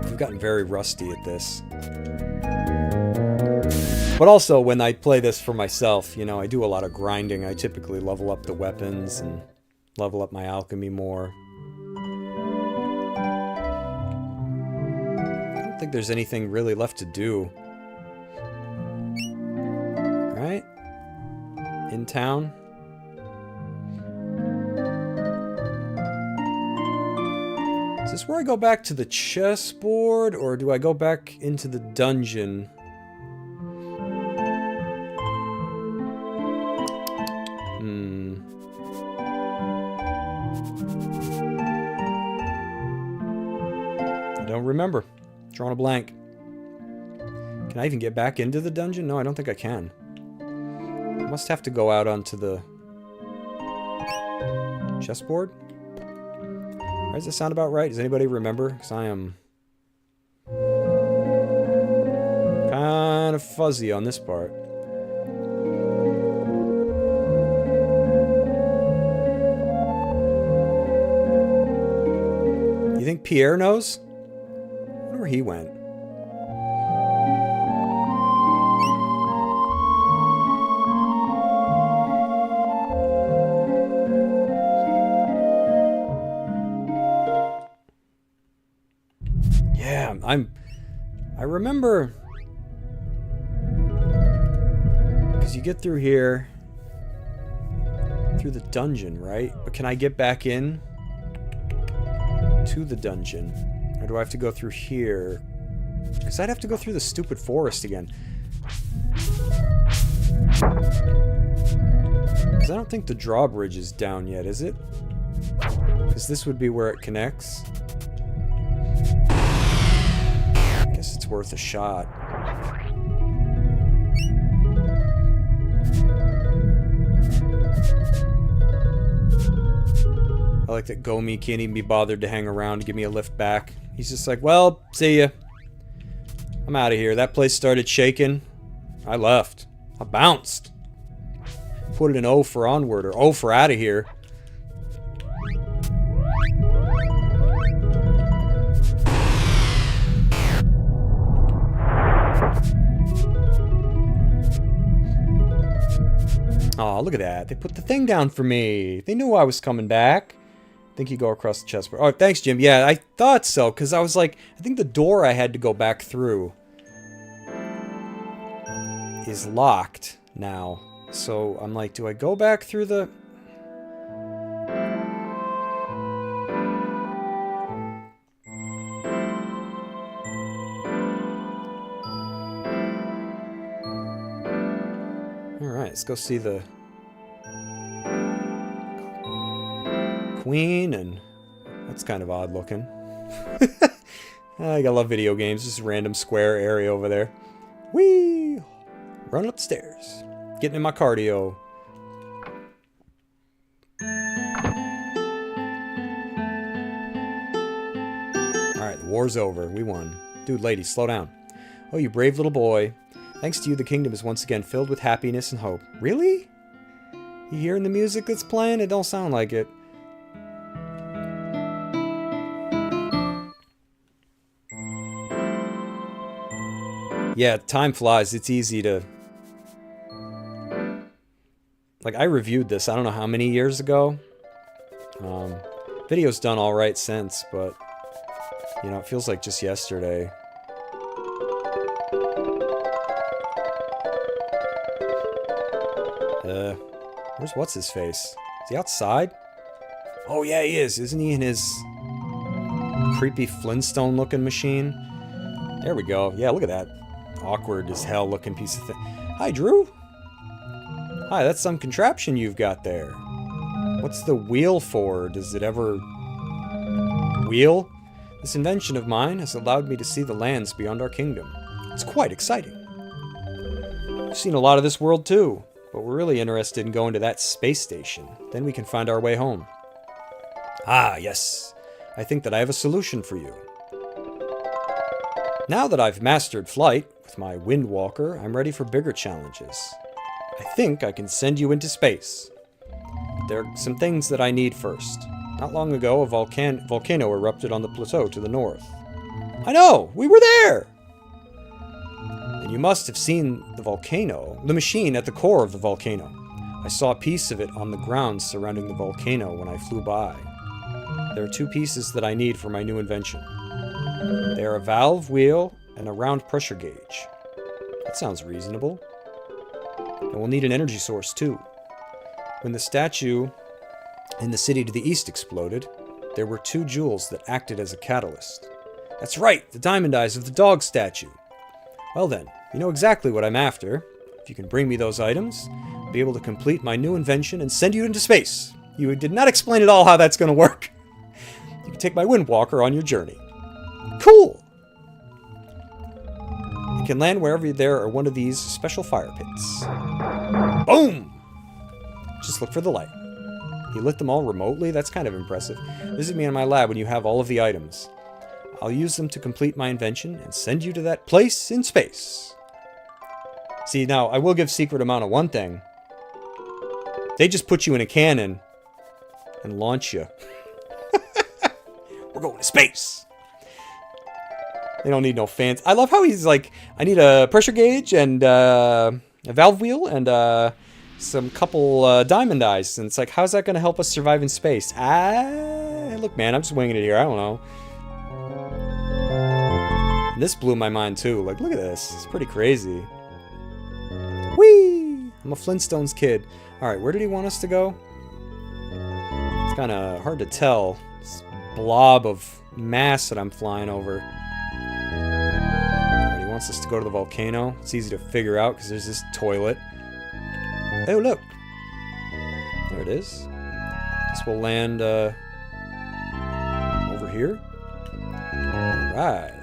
We've gotten very rusty at this. But also, when I play this for myself, you know, I do a lot of grinding. I typically level up the weapons and level up my alchemy more. I don't think there's anything really left to do. Right? In town. Is this where I go back to the chessboard, or do I go back into the dungeon? I don't remember. Drawing a blank. Can I even get back into the dungeon? No, I don't think I can. I must have to go out onto the chessboard. Does that sound about right? Does anybody remember? Because I am kind of fuzzy on this part. You think Pierre knows? I wonder where he went. I remember, because you get through here, through the dungeon, right? But can I get back in to the dungeon? Or do I have to go through here? Because I'd have to go through the stupid forest again. Because I don't think the drawbridge is down yet, is it? Because this would be where it connects. It's worth a shot. I like that Gomi can't even be bothered to hang around to give me a lift back. He's just like, well, see ya. I'm out of here. That place started shaking. I left. I bounced. Put it in O for onward or O for out of here. Oh, look at that. They put the thing down for me. They knew I was coming back. I think you go across the chessboard. Oh, thanks, Jim. Yeah, I thought so, because I was like, I think the door I had to go back through is locked now. So I'm like, do I go back through the... Alright, let's go see the Queen, and that's kind of odd looking. I love video games. Just a random square area over there. Whee! Run upstairs. Getting in my cardio. Alright, the war's over. We won. Dude, lady, slow down. Oh, you brave little boy. Thanks to you, the kingdom is once again filled with happiness and hope. Really? You hearing the music that's playing? It don't sound like it. Yeah, time flies. It's easy to... Like, I reviewed this, I don't know how many years ago. Video's done alright since, but... You know, it feels like just yesterday. Where's what's-his-face? Is he outside? Oh, yeah, he is. Isn't he in his creepy Flintstone-looking machine? There we go. Yeah, look at that. Awkward as hell looking piece of thing. Hi, Drew. Hi, that's some contraption you've got there. What's the wheel for? Does it ever... wheel? This invention of mine has allowed me to see the lands beyond our kingdom. It's quite exciting. I've seen a lot of this world too, but we're really interested in going to that space station. Then we can find our way home. Ah, yes. I think that I have a solution for you. Now that I've mastered flight with my Windwalker, I'm ready for bigger challenges. I think I can send you into space. There are some things that I need first. Not long ago, a volcano erupted on the plateau to the north. I know! We were there! And you must have seen the volcano, the machine at the core of the volcano. I saw a piece of it on the ground surrounding the volcano when I flew by. There are 2 pieces that I need for my new invention. They are a valve wheel and a round pressure gauge. That sounds reasonable. And we'll need an energy source too. When the statue in the city to the east exploded, there were 2 jewels that acted as a catalyst. That's right, the diamond eyes of the dog statue. Well then, you know exactly what I'm after. If you can bring me those items, I'll be able to complete my new invention and send you into space. You did not explain at all how that's going to work. You can take my Windwalker on your journey. Cool! You can land wherever there are one of these special fire pits. Boom! Just look for the light. You lit them all remotely? That's kind of impressive. Visit me in my lab when you have all of the items. I'll use them to complete my invention and send you to that place in space. See, now, I will give Secret Amount of one thing. They just put you in a cannon and launch you. We're going to space! They don't need no fans. I love how he's like, I need a pressure gauge and a valve wheel and some couple diamond eyes. And it's like, how's that going to help us survive in space? Look, man, I'm just winging it here. I don't know. And this blew my mind, too. Like, look at this. It's pretty crazy. Whee! I'm a Flintstones kid. Alright, where did he want us to go? It's kind of hard to tell. This blob of mass that I'm flying over. Alright, he wants us to go to the volcano. It's easy to figure out because there's this toilet. Oh, look! There it is. Guess we'll land over here. Alright.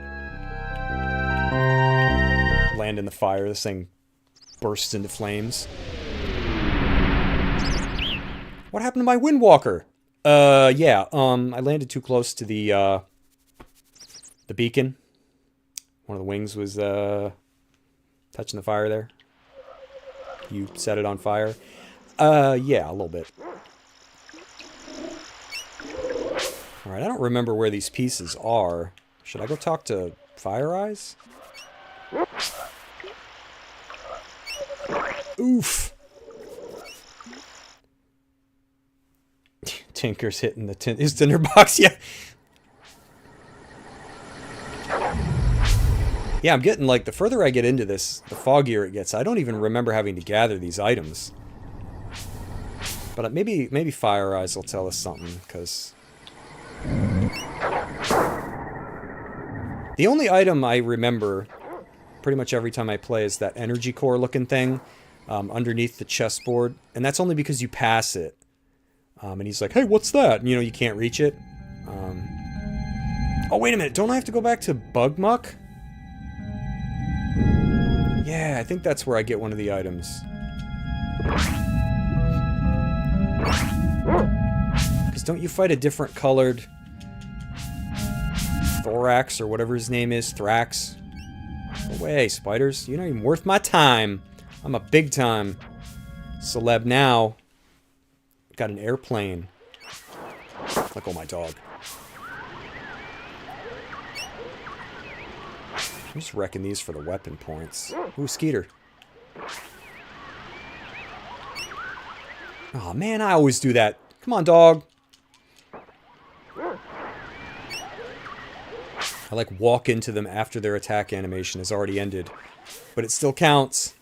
Land in the fire. This thing bursts into flames. What happened to my Windwalker? Yeah, I landed too close to the beacon. One of the wings was, touching the fire there. You set it on fire? Yeah, a little bit. Alright, I don't remember where these pieces are. Should I go talk to Fire Eyes? Oof! Tinker's hitting the his tinderbox, yeah. Yeah, I'm getting, like, the further I get into this, the foggier it gets. I don't even remember having to gather these items. But maybe Fire Eyes will tell us something, because... The only item I remember pretty much every time I play is that energy core looking thing underneath the chessboard. And that's only because you pass it. And he's like, hey, what's that? And, you know, you can't reach it. Oh, wait a minute. Don't I have to go back to Bugmuck? Yeah, I think that's where I get one of the items. Because don't you fight a different colored Thorax or whatever his name is? Thrax? Go away, spiders. You're not even worth my time. I'm a big time celeb now. Got an airplane. Like, oh, my dog. I'm just wrecking these for the weapon points. Ooh, Skeeter. Oh man, I always do that. Come on, dog. I like walk into them after their attack animation has already ended. But it still counts.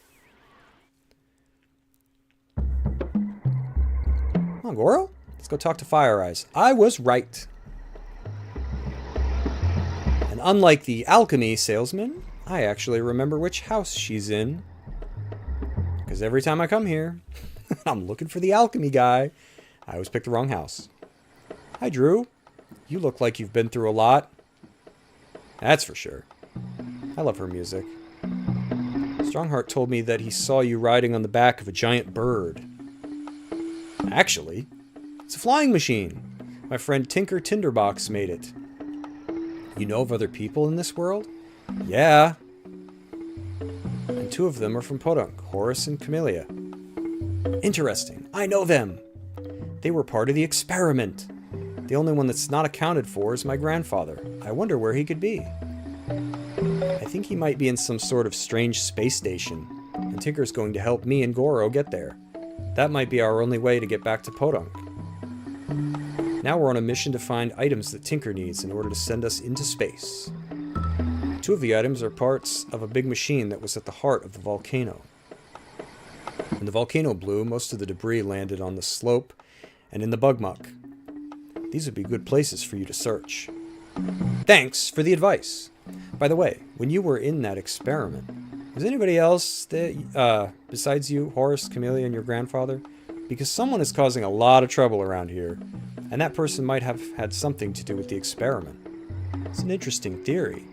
Come on, Goro. Let's go talk to Fire Eyes. I was right. And unlike the alchemy salesman, I actually remember which house she's in. Because every time I come here, I'm looking for the alchemy guy. I always pick the wrong house. Hi, Drew. You look like you've been through a lot. That's for sure. I love her music. Strongheart told me that he saw you riding on the back of a giant bird. Actually, it's a flying machine. My friend Tinker Tinderbox made it. You know of other people in this world? Yeah. And 2 of them are from Podunk, Horus and Camellia. Interesting. I know them. They were part of the experiment. The only one that's not accounted for is my grandfather. I wonder where he could be. I think he might be in some sort of strange space station, and Tinker's going to help me and Goro get there. That might be our only way to get back to Podunk. Now we're on a mission to find items that Tinker needs in order to send us into space. 2 of the items are parts of a big machine that was at the heart of the volcano. When the volcano blew, most of the debris landed on the slope and in the bug muck. These would be good places for you to search. Thanks for the advice. By the way, when you were in that experiment, was anybody else that, besides you, Horace, Camellia, and your grandfather? Because someone is causing a lot of trouble around here, and that person might have had something to do with the experiment. It's an interesting theory.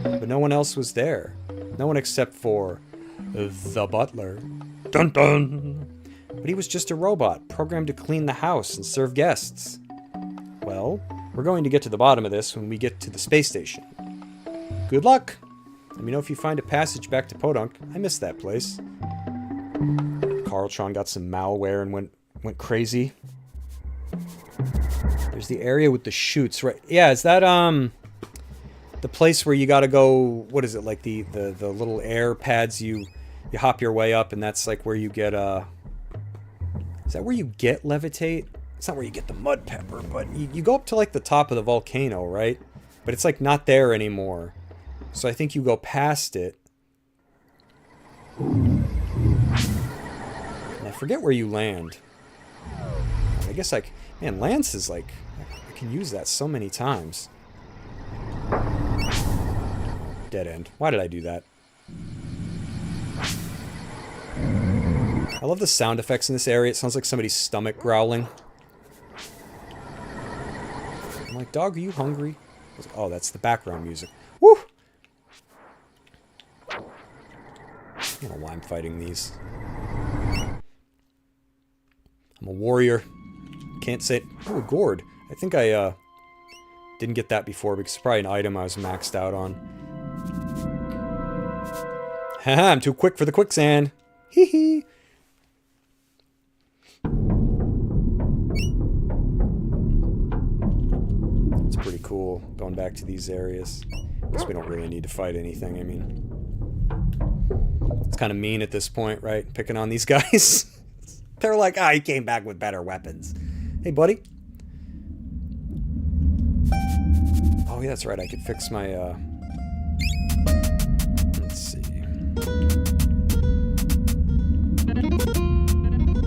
But no one else was there. No one except for the butler. Dun dun! But he was just a robot, programmed to clean the house and serve guests. Well, we're going to get to the bottom of this when we get to the space station. Good luck! Let me know if you find a passage back to Podunk. I miss that place. Carltron got some malware and went crazy. There's the area with the chutes, right? Yeah, is that the place where you gotta go? What is it, like the little air pads? You hop your way up, and that's like where you get Is that where you get levitate? It's not where you get the mud pepper, but you go up to like the top of the volcano, right? But it's like not there anymore. So I think you go past it. And I forget where you land. I guess like, man, Lance is like, I can use that so many times. Dead end. Why did I do that? I love the sound effects in this area. It sounds like somebody's stomach growling. I'm like, dog, are you hungry? I was like, oh, that's the background music. Woo! I don't know why I'm fighting these. I'm a warrior. Can't say... Oh, a gourd. I think I didn't get that before because it's probably an item I was maxed out on. Haha, I'm too quick for the quicksand. Hee hee. It's pretty cool going back to these areas. Guess we don't really need to fight anything, I mean. It's kind of mean at this point, right? Picking on these guys. They're like, ah, he came back with better weapons. Hey, buddy. Oh, yeah, that's right. I could fix my, let's see.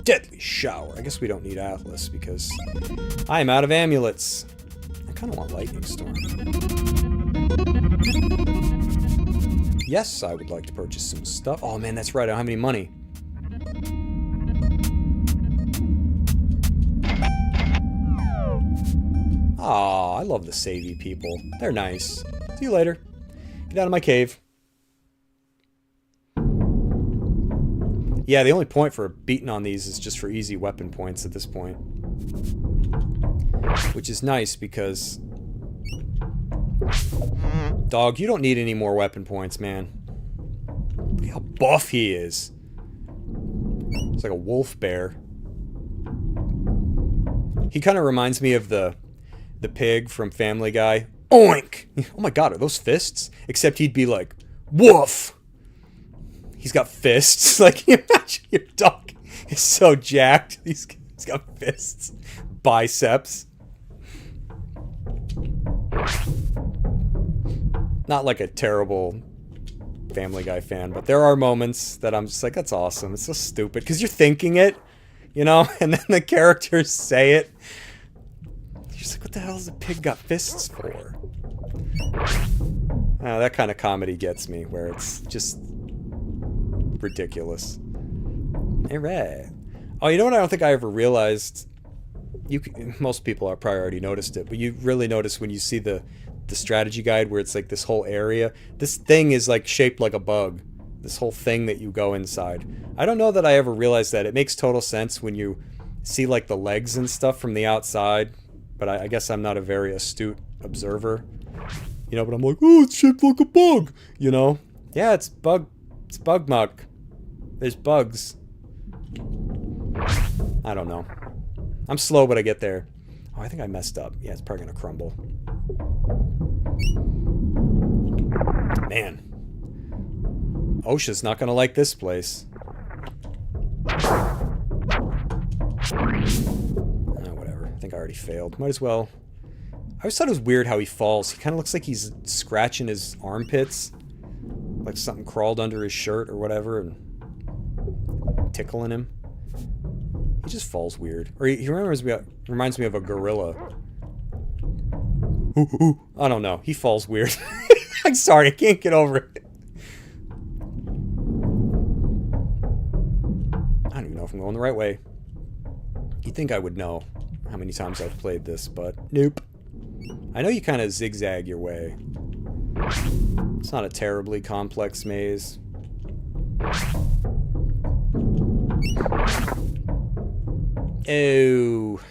Deadly shower. I guess we don't need Atlas because I am out of amulets. I kind of want Lightning Storm. Yes, I would like to purchase some stuff. Oh, man, that's right. I don't have any money. Aw, I love the savey people. They're nice. See you later. Get out of my cave. Yeah, the only point for beating on these is just for easy weapon points at this point. Which is nice because... Dog, you don't need any more weapon points, man. Look how buff he is. It's like a wolf bear. He kind of reminds me of the pig from Family Guy. Oink! Oh my god, are those fists? Except he'd be like, woof! He's got fists. Like, imagine your dog is so jacked. He's got fists. Biceps. Not like a terrible Family Guy fan, but there are moments that I'm just like, that's awesome. It's so stupid. Because you're thinking it, you know? And then the characters say it. You're just like, what the hell has a pig got fists for? That kind of comedy gets me, where it's just ridiculous. Alright. Oh, you know what I don't think I ever realized? Most people are probably already noticed it, but you really notice when you see the strategy guide where it's like this whole area. This thing is like shaped like a bug. This whole thing that you go inside. I don't know that I ever realized that. It makes total sense when you see like the legs and stuff from the outside, but I guess I'm not a very astute observer. You know, but I'm like, oh, it's shaped like a bug, you know? Yeah, it's bug muck. There's bugs. I don't know. I'm slow, but I get there. Oh, I think I messed up. Yeah, it's probably gonna crumble. Man. OSHA's not gonna like this place. already failed. Might as well. I always thought it was weird how he falls. He kind of looks like he's scratching his armpits. Like something crawled under his shirt or whatever and tickling him. He just falls weird. Or he reminds me of a gorilla. Ooh, I don't know. He falls weird. I'm sorry, I can't get over it. I don't even know if I'm going the right way. You'd think I would know how many times I've played this, but nope. I know you kind of zigzag your way. It's not a terribly complex maze. Oh.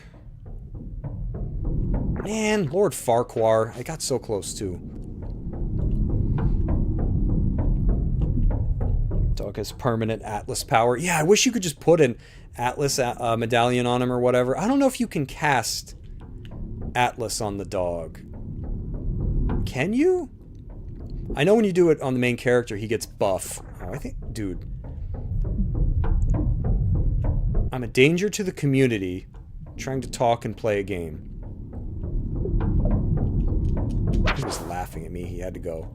Man, Lord Farquhar. I got so close too. Dog has permanent Atlas power. Yeah, I wish you could just put an Atlas medallion on him or whatever. I don't know if you can cast Atlas on the dog. Can you? I know when you do it on the main character, he gets buff. Oh, I think, dude. I'm a danger to the community trying to talk and play a game. He was laughing at me. He had to go.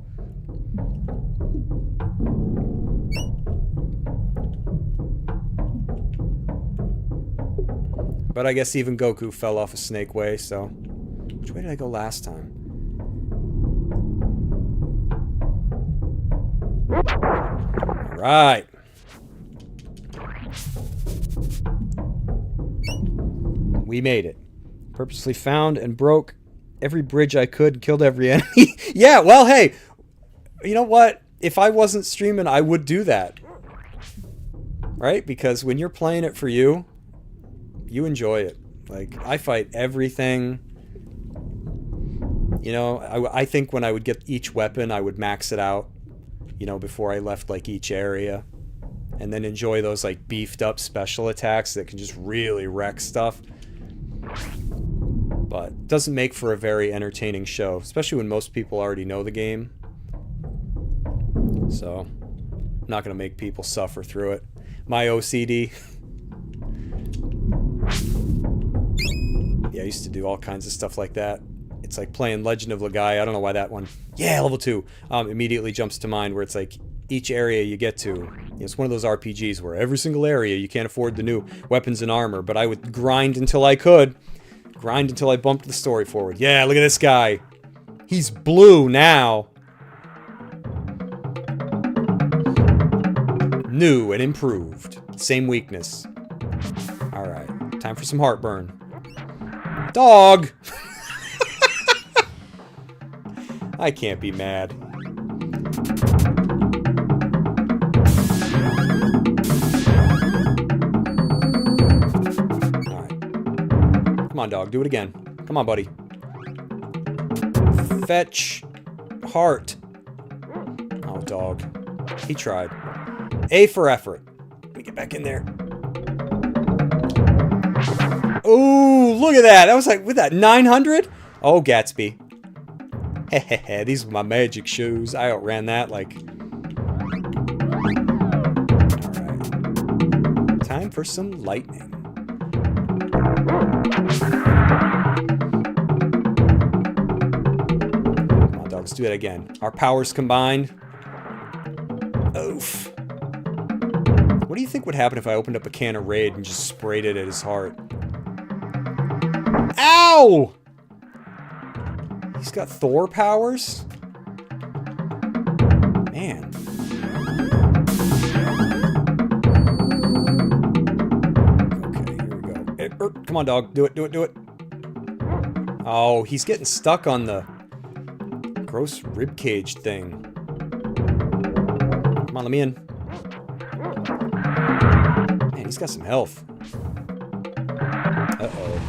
But I guess even Goku fell off a snake way, so... Which way did I go last time? Alright. We made it. Purposely found and broke every bridge I could and killed every enemy. Yeah, well, hey. You know what? If I wasn't streaming, I would do that. Right? Because when you're playing it for you, you enjoy it. Like, I fight everything. You know, I think when I would get each weapon, I would max it out. You know, before I left, like, each area. And then enjoy those, like, beefed up special attacks that can just really wreck stuff. But doesn't make for a very entertaining show, especially when most people already know the game. So, I'm not going to make people suffer through it. My OCD. Yeah, I used to do all kinds of stuff like that. It's like playing Legend of Legaia. I don't know why that one... Yeah, level 2. Immediately jumps to mind where it's like each area you get to. It's one of those RPGs where every single area you can't afford the new weapons and armor. But I would grind until I could. Grind until I bumped the story forward. Yeah, look at this guy. He's blue now. New and improved. Same weakness. Alright, time for some heartburn. Dog! I can't be mad. Alright. Come on, dog. Do it again. Come on, buddy. Fetch. Heart. Oh, dog. He tried. A for effort. Let me get back in there. Ooh, look at that. That was like, with that, 900? Oh, Gatsby. Hehehe, these were my magic shoes. I outran that like... Alright. Time for some lightning. Come on, dogs, do it again. Our powers combined. Oof. What do you think would happen if I opened up a can of Raid and just sprayed it at his heart? Ow! He's got Thor powers? Man. Okay, here we go. Come on, dog. Do it, do it, do it. Oh, he's getting stuck on the gross ribcage thing. Come on, let me in. Man, he's got some health. Uh-oh.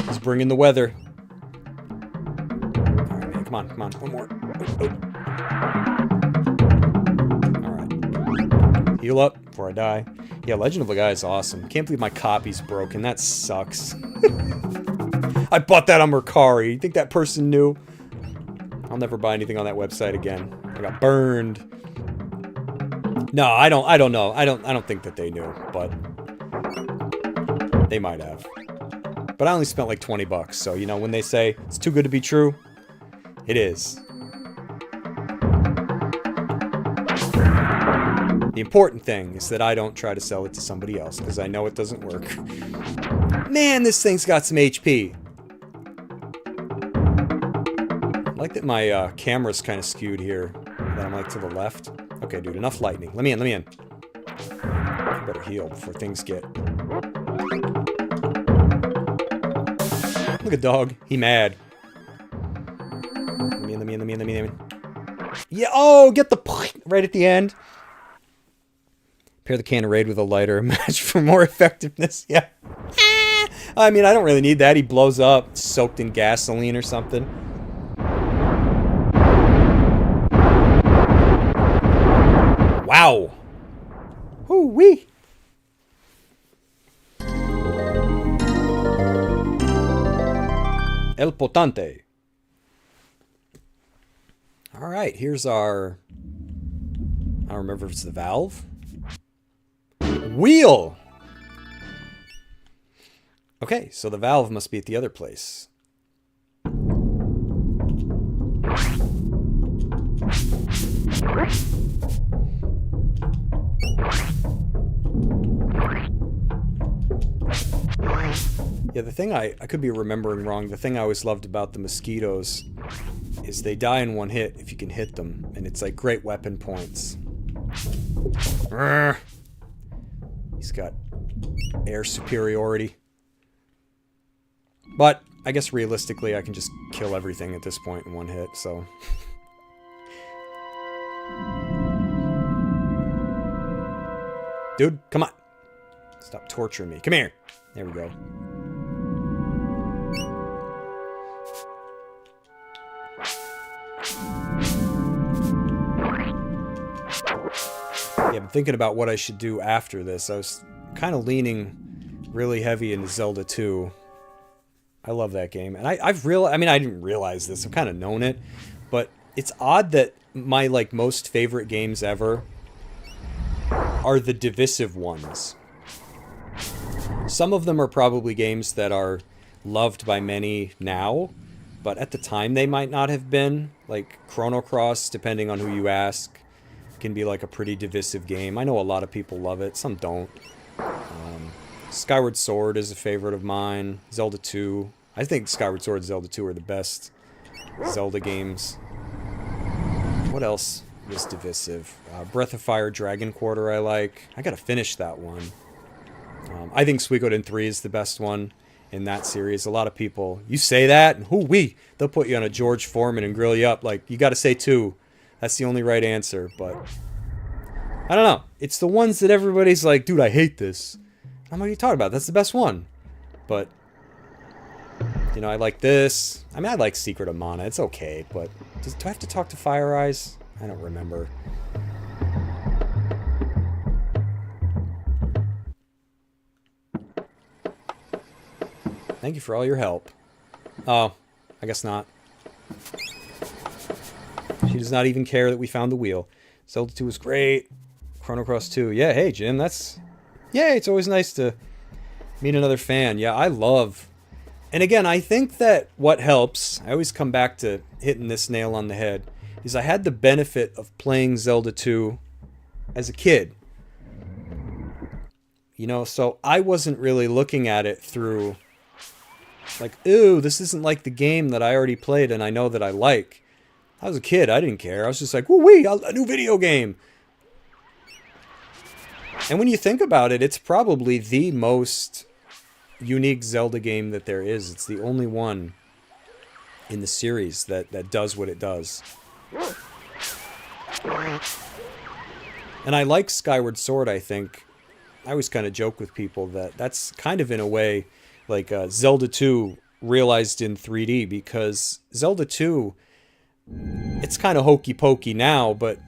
He's bringing the weather. Alright, man, come on, come on. One more. Alright. Heal up before I die. Yeah, Legend of Legaia is awesome. Can't believe my copy's broken. That sucks. I bought that on Mercari. You think that person knew? I'll never buy anything on that website again. I got burned. No, I don't know. I don't think that they knew, but they might have. But I only spent like 20 bucks, so, you know, when they say it's too good to be true, it is. The important thing is that I don't try to sell it to somebody else, because I know it doesn't work. Man, this thing's got some HP. I like that my camera's kind of skewed here. That I'm like to the left. Okay, dude, enough lightning. Let me in, let me in. I better heal before things get... Look at dog. He mad. Let me in, let me in, let me in, let me in. Yeah, oh, get the... Right at the end. Pair the can of Raid with a lighter. Match for more effectiveness. Yeah. I mean, I don't really need that. He blows up, soaked in gasoline or something. Wow. Hoo-wee. El Potente. All right, here's our... I don't remember if it's the valve. Wheel! Okay, so the valve must be at the other place. Yeah, the thing I could be remembering wrong. The thing I always loved about the mosquitoes is they die in one hit if you can hit them. And it's like great weapon points. He's got air superiority. But I guess realistically I can just kill everything at this point in one hit, so... Dude, come on. Stop torturing me. Come here. There we go. Yeah, I'm thinking about what I should do after this. I was kind of leaning really heavy into Zelda 2. I love that game. And I didn't realize this. I've kind of known it. But it's odd that my, like, most favorite games ever are the divisive ones. Some of them are probably games that are loved by many now, but at the time they might not have been. Like Chrono Cross, depending on who you ask, can be like a pretty divisive game. I know a lot of people love it, some don't. Skyward Sword is a favorite of mine. Zelda 2. I think Skyward Sword and Zelda 2 are the best Zelda games. What else was divisive? Breath of Fire, Dragon Quarter I like. I gotta finish that one. I think Suikoden 3 is the best one in that series. A lot of people, you say that, and hoo-wee, they'll put you on a George Foreman and grill you up like, you gotta say 2. That's the only right answer, but... I don't know. It's the ones that everybody's like, dude, I hate this. I'm like, what are you talking about? That's the best one. But, you know, I like this. I mean, I like Secret of Mana. It's okay, but... do I have to talk to Fire Eyes? I don't remember. Thank you for all your help. Oh, I guess not. She does not even care that we found the wheel. Zelda 2 was great. Chrono Cross 2. Yeah, hey, Jim, that's... Yay, it's always nice to meet another fan. Yeah, I love... And again, I think that what helps, I always come back to hitting this nail on the head, is I had the benefit of playing Zelda 2 as a kid. You know, so I wasn't really looking at it through... like, ooh, this isn't like the game that I already played and I know that I like. I was a kid, I didn't care. I was just like, woo-wee, a new video game. And when you think about it, it's probably the most unique Zelda game that there is. It's the only one in the series that does what it does. And I like Skyward Sword, I think. I always kind of joke with people that that's kind of in a way like Zelda 2 realized in 3D, because Zelda 2, it's kind of hokey pokey now, but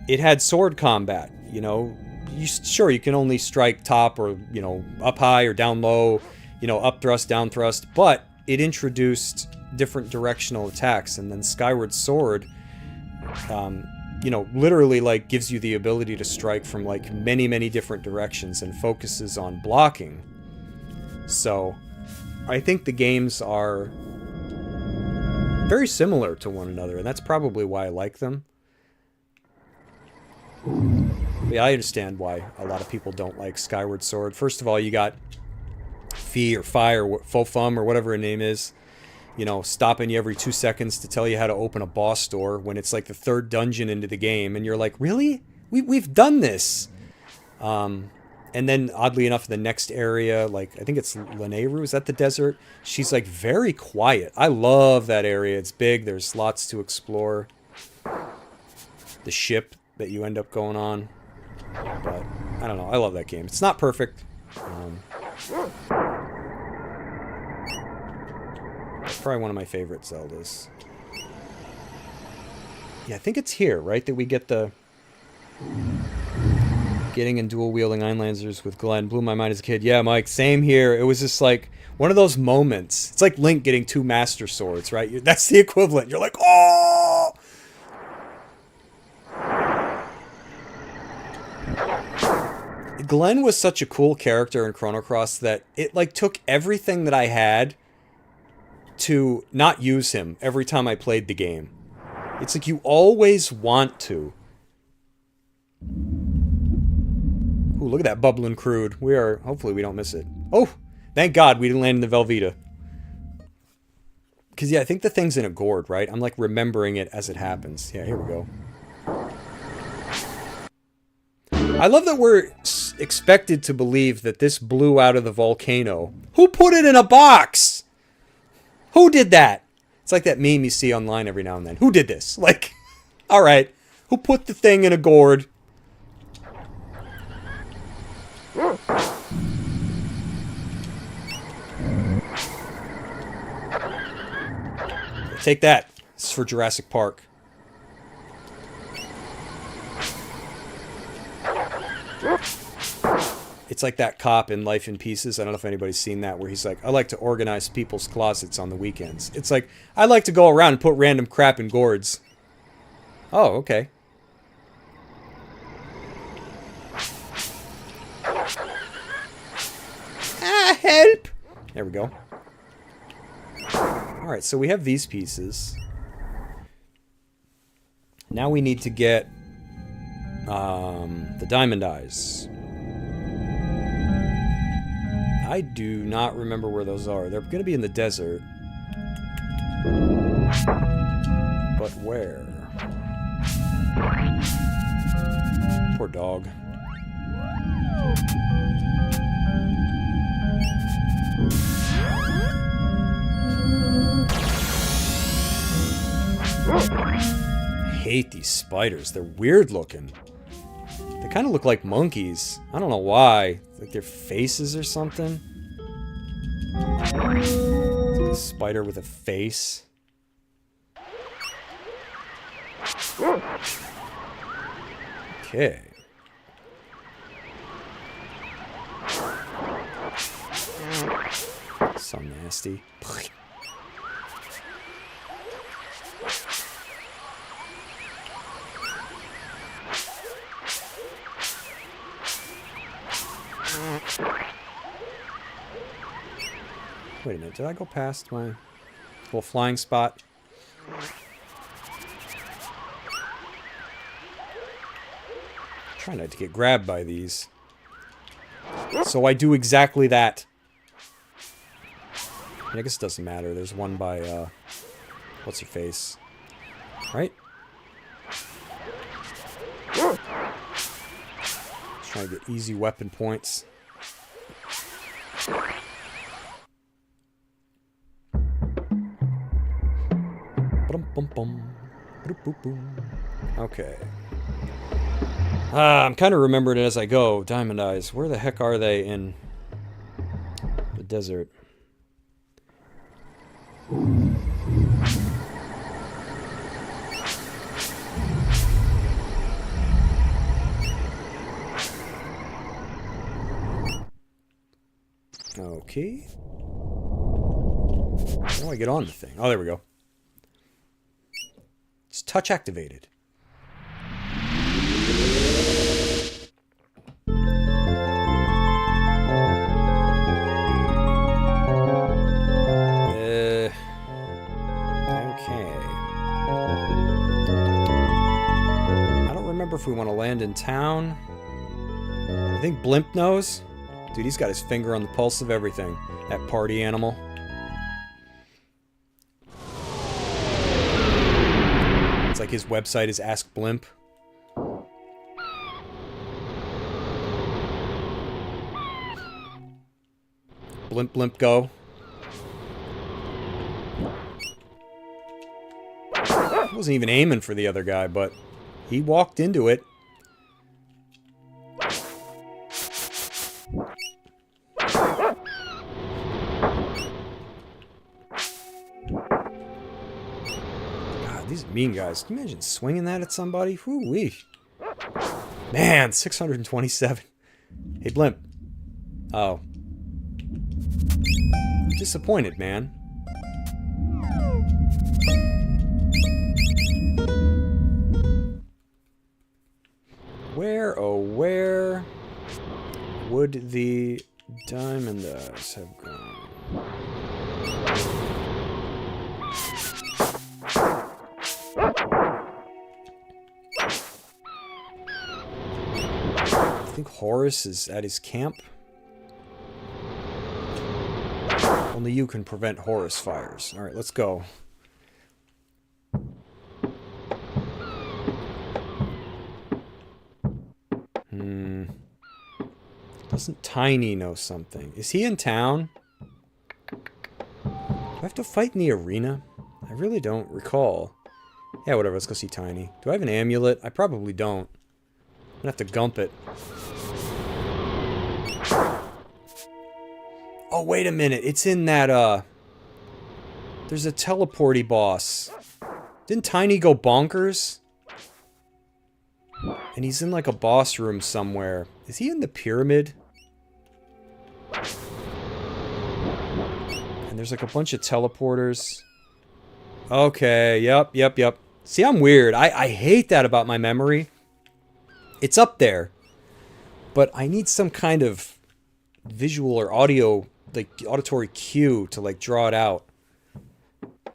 it had sword combat. You know, sure, you can only strike top or, you know, up high or down low, you know, up thrust, down thrust, but it introduced different directional attacks. And then Skyward Sword, you know, literally like gives you the ability to strike from like many different directions and focuses on blocking. So I think the games are very similar to one another, and that's probably why I like them. But yeah, I understand why a lot of people don't like Skyward Sword. First of all, you got Fee or Fi or Fofum or whatever her name is, you know, stopping you every 2 seconds to tell you how to open a boss door when it's like the 3rd dungeon into the game, and you're like, really? We've done this. And then, oddly enough, the next area, like, I think it's Lanayru, is that the desert? She's, like, very quiet. I love that area. It's big. There's lots to explore. The ship that you end up going on. But, I don't know. I love that game. It's not perfect. It's probably one of my favorite Zeldas. Yeah, I think it's here, right? That we get the... Getting and dual-wielding Einlansers with Glenn blew my mind as a kid. Yeah, Mike, same here. It was just like one of those moments. It's like Link getting 2 Master Swords, right? That's the equivalent. You're like, oh! Glenn was such a cool character in Chrono Cross that it like took everything that I had to not use him every time I played the game. It's like you always want to. Ooh, look at that bubbling crude. Hopefully we don't miss it. Oh, thank God we didn't land in the Velveeta. Because, yeah, I think the thing's in a gourd, right? I'm, like, remembering it as it happens. Yeah, here we go. I love that we're expected to believe that this blew out of the volcano. Who put it in a box? Who did that? It's like that meme you see online every now and then. Who did this? Like, all right. Who put the thing in a gourd? Take that. This is for Jurassic Park. It's like that cop in Life in Pieces. I don't know if anybody's seen that, where he's like, I like to organize people's closets on the weekends. It's like, I like to go around and put random crap in gourds. Oh, okay. Ah, help! There we go. Alright, so we have these pieces. Now we need to get the diamond eyes. I do not remember where those are. They're going to be in the desert. But where? Poor dog. I hate these spiders. They're weird looking. They kind of look like monkeys. I don't know why. Like their faces or something. It's like a spider with a face. Okay. So nasty. Wait a minute, did I go past my little flying spot? Try not to get grabbed by these. So I do exactly that. I guess it doesn't matter. There's one by, what's her face? Right? Just trying to get easy weapon points. Okay. I'm kind of remembering it as I go. Diamond eyes. Where the heck are they in the desert? Okay. How do I get on the thing? Oh, there we go. It's touch activated. Abandoned town. I think Blimp knows. Dude, he's got his finger on the pulse of everything. That party animal. It's like his website is Ask Blimp. Blimp, blimp, go. I wasn't even aiming for the other guy, but he walked into it. God, these are mean guys. Can you imagine swinging that at somebody? Whoo-wee. Man, 627. Hey, Blimp. Oh. I'm disappointed, man. Where, oh where would the diamond eyes have gone? I think Horus is at his camp. Only you can prevent Horus fires. Alright, let's go. Doesn't Tiny know something? Is he in town? Do I have to fight in the arena? I really don't recall. Yeah, whatever, let's go see Tiny. Do I have an amulet? I probably don't. I'm gonna have to gump it. Oh, wait a minute. It's in that, there's a teleporty boss. Didn't Tiny go bonkers? And he's in, like, a boss room somewhere. Is he in the pyramid? And there's, like, a bunch of teleporters. Okay, yep. See, I'm weird. I hate that about my memory. It's up there. But I need some kind of visual or audio, like, auditory cue to, like, draw it out.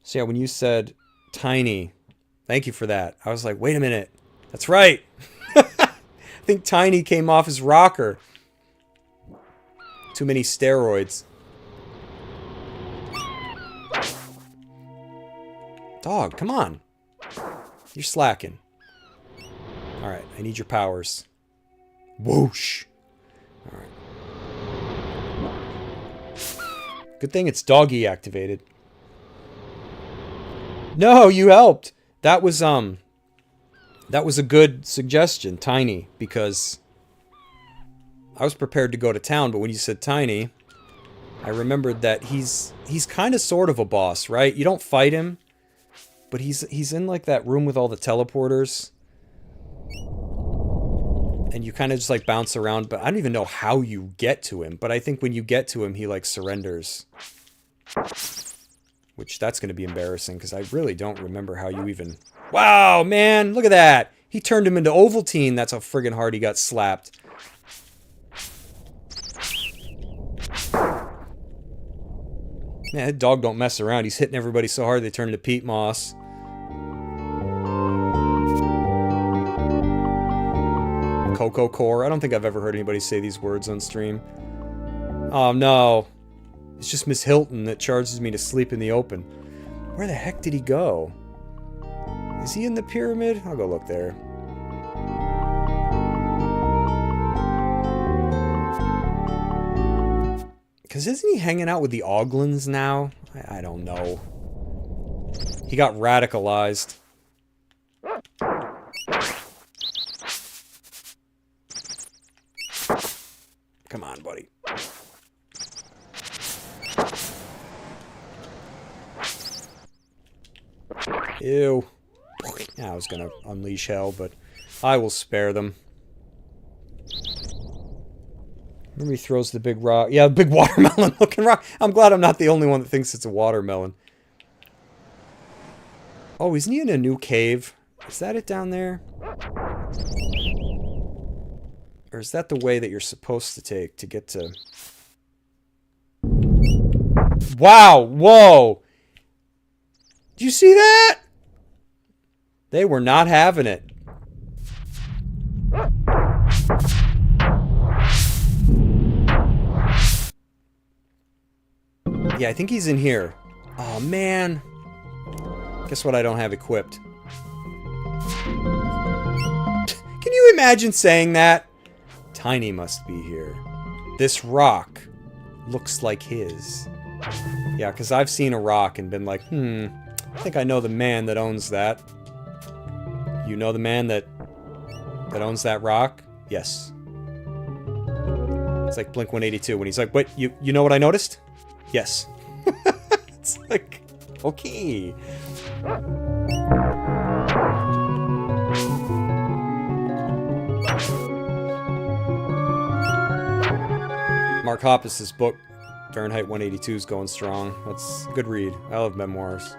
So, yeah, when you said Tiny, thank you for that. I was like, wait a minute. That's right. I think Tiny came off his rocker. Too many steroids. Dog, come on. You're slacking. Alright, I need your powers. Whoosh. Alright. Good thing it's doggy activated. No, you helped. That was a good suggestion, Tiny, because I was prepared to go to town, but when you said Tiny, I remembered that he's kind of sort of a boss, right? You don't fight him, but he's in like that room with all the teleporters. And you kind of just like bounce around, but I don't even know how you get to him, but I think when you get to him, he like surrenders. Which that's going to be embarrassing because I really don't remember how you even... Wow, man, look at that. He turned him into Ovaltine. That's how friggin' hard he got slapped. Man, that dog don't mess around. He's hitting everybody so hard they turn into peat moss. Coco Core. I don't think I've ever heard anybody say these words on stream. Oh, no. It's just Miss Hilton that charges me to sleep in the open. Where the heck did he go? Is he in the pyramid? I'll go look there. Because isn't he hanging out with the Oglins now? I don't know. He got radicalized. Come on, buddy. Ew. Yeah, I was gonna unleash hell, but I will spare them. Remember he throws the big rock. Yeah, big watermelon looking rock. I'm glad I'm not the only one that thinks it's a watermelon. Oh, isn't he in a new cave? Is that it down there? Or is that the way that you're supposed to take to get to... Wow! Whoa! Did you see that? They were not having it. Yeah, I think he's in here. Oh, man. Guess what I don't have equipped? Can you imagine saying that? Tiny must be here. This rock looks like his. Yeah, because I've seen a rock and been like, I think I know the man that owns that. You know the man that owns that rock? Yes. It's like Blink-182 when he's like, wait, you know what I noticed? Yes. It's like, okay. Mark Hoppus's book, Fahrenheit 182, is going strong. That's a good read. I love memoirs.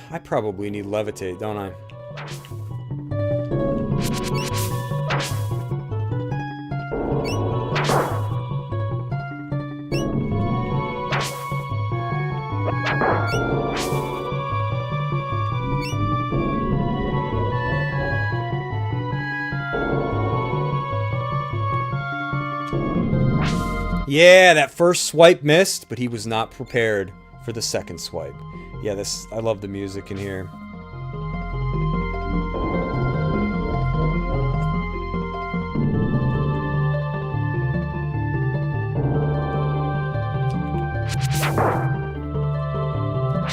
I probably need levitate, don't I? Yeah, that first swipe missed, but he was not prepared for the second swipe. Yeah, I love the music in here.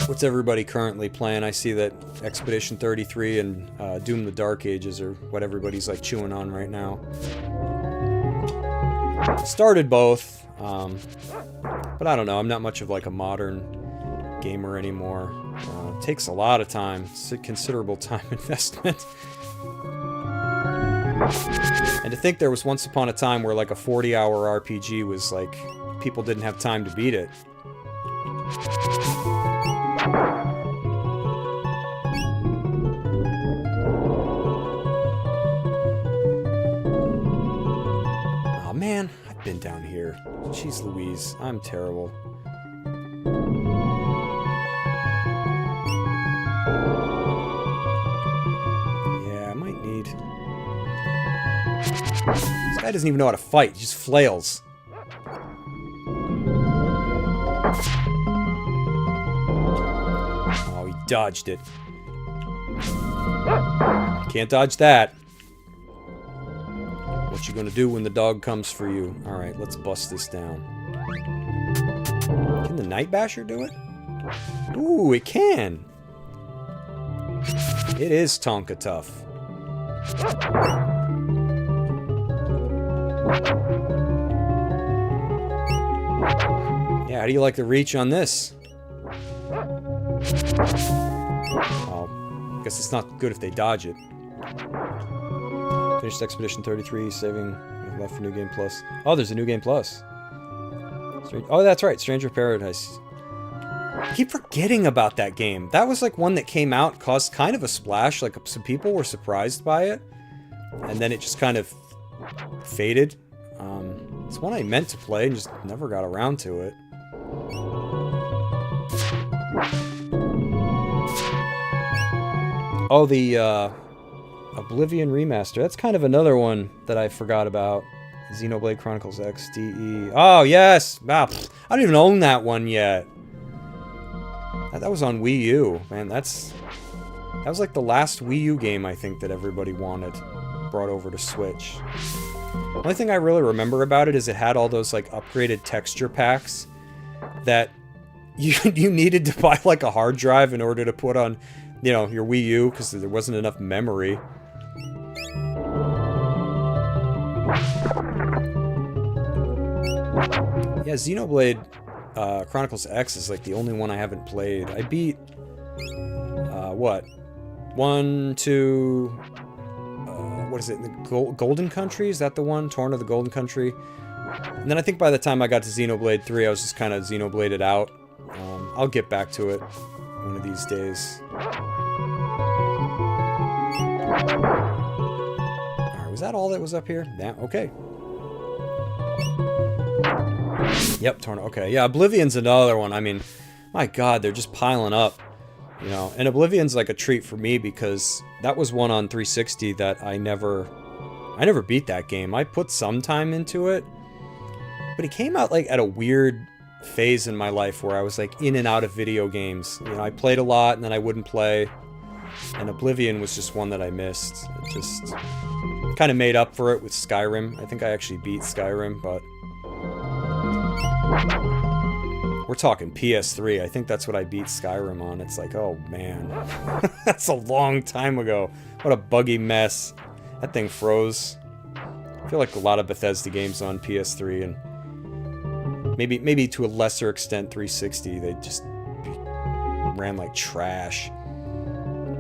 What's everybody currently playing? I see that Expedition 33 and Doom the Dark Ages are what everybody's like chewing on right now. Started both, but I don't know. I'm not much of like a modern gamer anymore. It takes a lot of time. It's a considerable time investment. And to think there was once upon a time where like a 40-hour RPG was like, people didn't have time to beat it. Oh man, I've been down here. Jeez Louise, I'm terrible. Yeah, I might need... This guy doesn't even know how to fight, he just flails. Oh, he dodged it. Can't dodge that. What you gonna do when the dog comes for you? Alright, let's bust this down. Can the Night Basher do it? Ooh, it can! It is Tonka tough. Yeah, how do you like the reach on this? Oh, I guess it's not good if they dodge it. Finished Expedition 33, saving left for New Game Plus. Oh, there's a New Game Plus. Oh, that's right, Stranger Paradise. I keep forgetting about that game. That was like one that came out, caused kind of a splash. Like some people were surprised by it, and then it just kind of faded. It's one I meant to play and just never got around to it. Oh, the Oblivion remaster. That's kind of another one that I forgot about. Xenoblade Chronicles X, DE. Oh, yes! Ah, I don't even own that one yet. That was on Wii U. Man, that was like the last Wii U game, I think, that everybody wanted. Brought over to Switch. The only thing I really remember about it is it had all those, like, upgraded texture packs that you needed to buy, like, a hard drive in order to put on, you know, your Wii U, because there wasn't enough memory. Yeah, Xenoblade Chronicles X is, like, the only one I haven't played. I beat, what? 1, 2... what is it? The Golden Country? Is that the one? Torn of the Golden Country? And then I think by the time I got to Xenoblade 3, I was just kind of Xenobladed out. I'll get back to it one of these days. Alright, was that all that was up here? Yeah, okay. Yep, Torn. Okay, yeah, Oblivion's another one. I mean, my god, they're just piling up. You know, and Oblivion's like a treat for me because that was one on 360 that I never I never beat that game. I put some time into it, but it came out like at a weird phase in my life where I was like in and out of video games. You know, I played a lot and then I wouldn't play, and Oblivion was just one that I missed. It just kind of made up for it with Skyrim. I think I actually beat Skyrim, but we're talking PS3. I think that's what I beat Skyrim on. It's like, oh man, that's a long time ago. What a buggy mess. That thing froze. I feel like a lot of Bethesda games on PS3 and maybe to a lesser extent 360, they just ran like trash.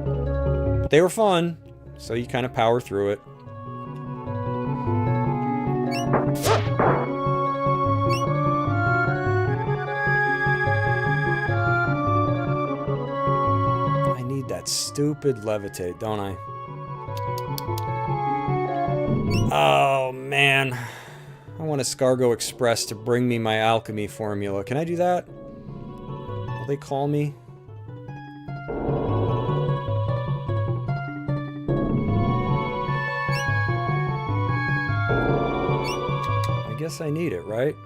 But they were fun, so you kind of power through it. I need that stupid levitate, don't I? Oh, man. I want Escargot Express to bring me my alchemy formula. Can I do that? Will they call me? I guess I need it, right?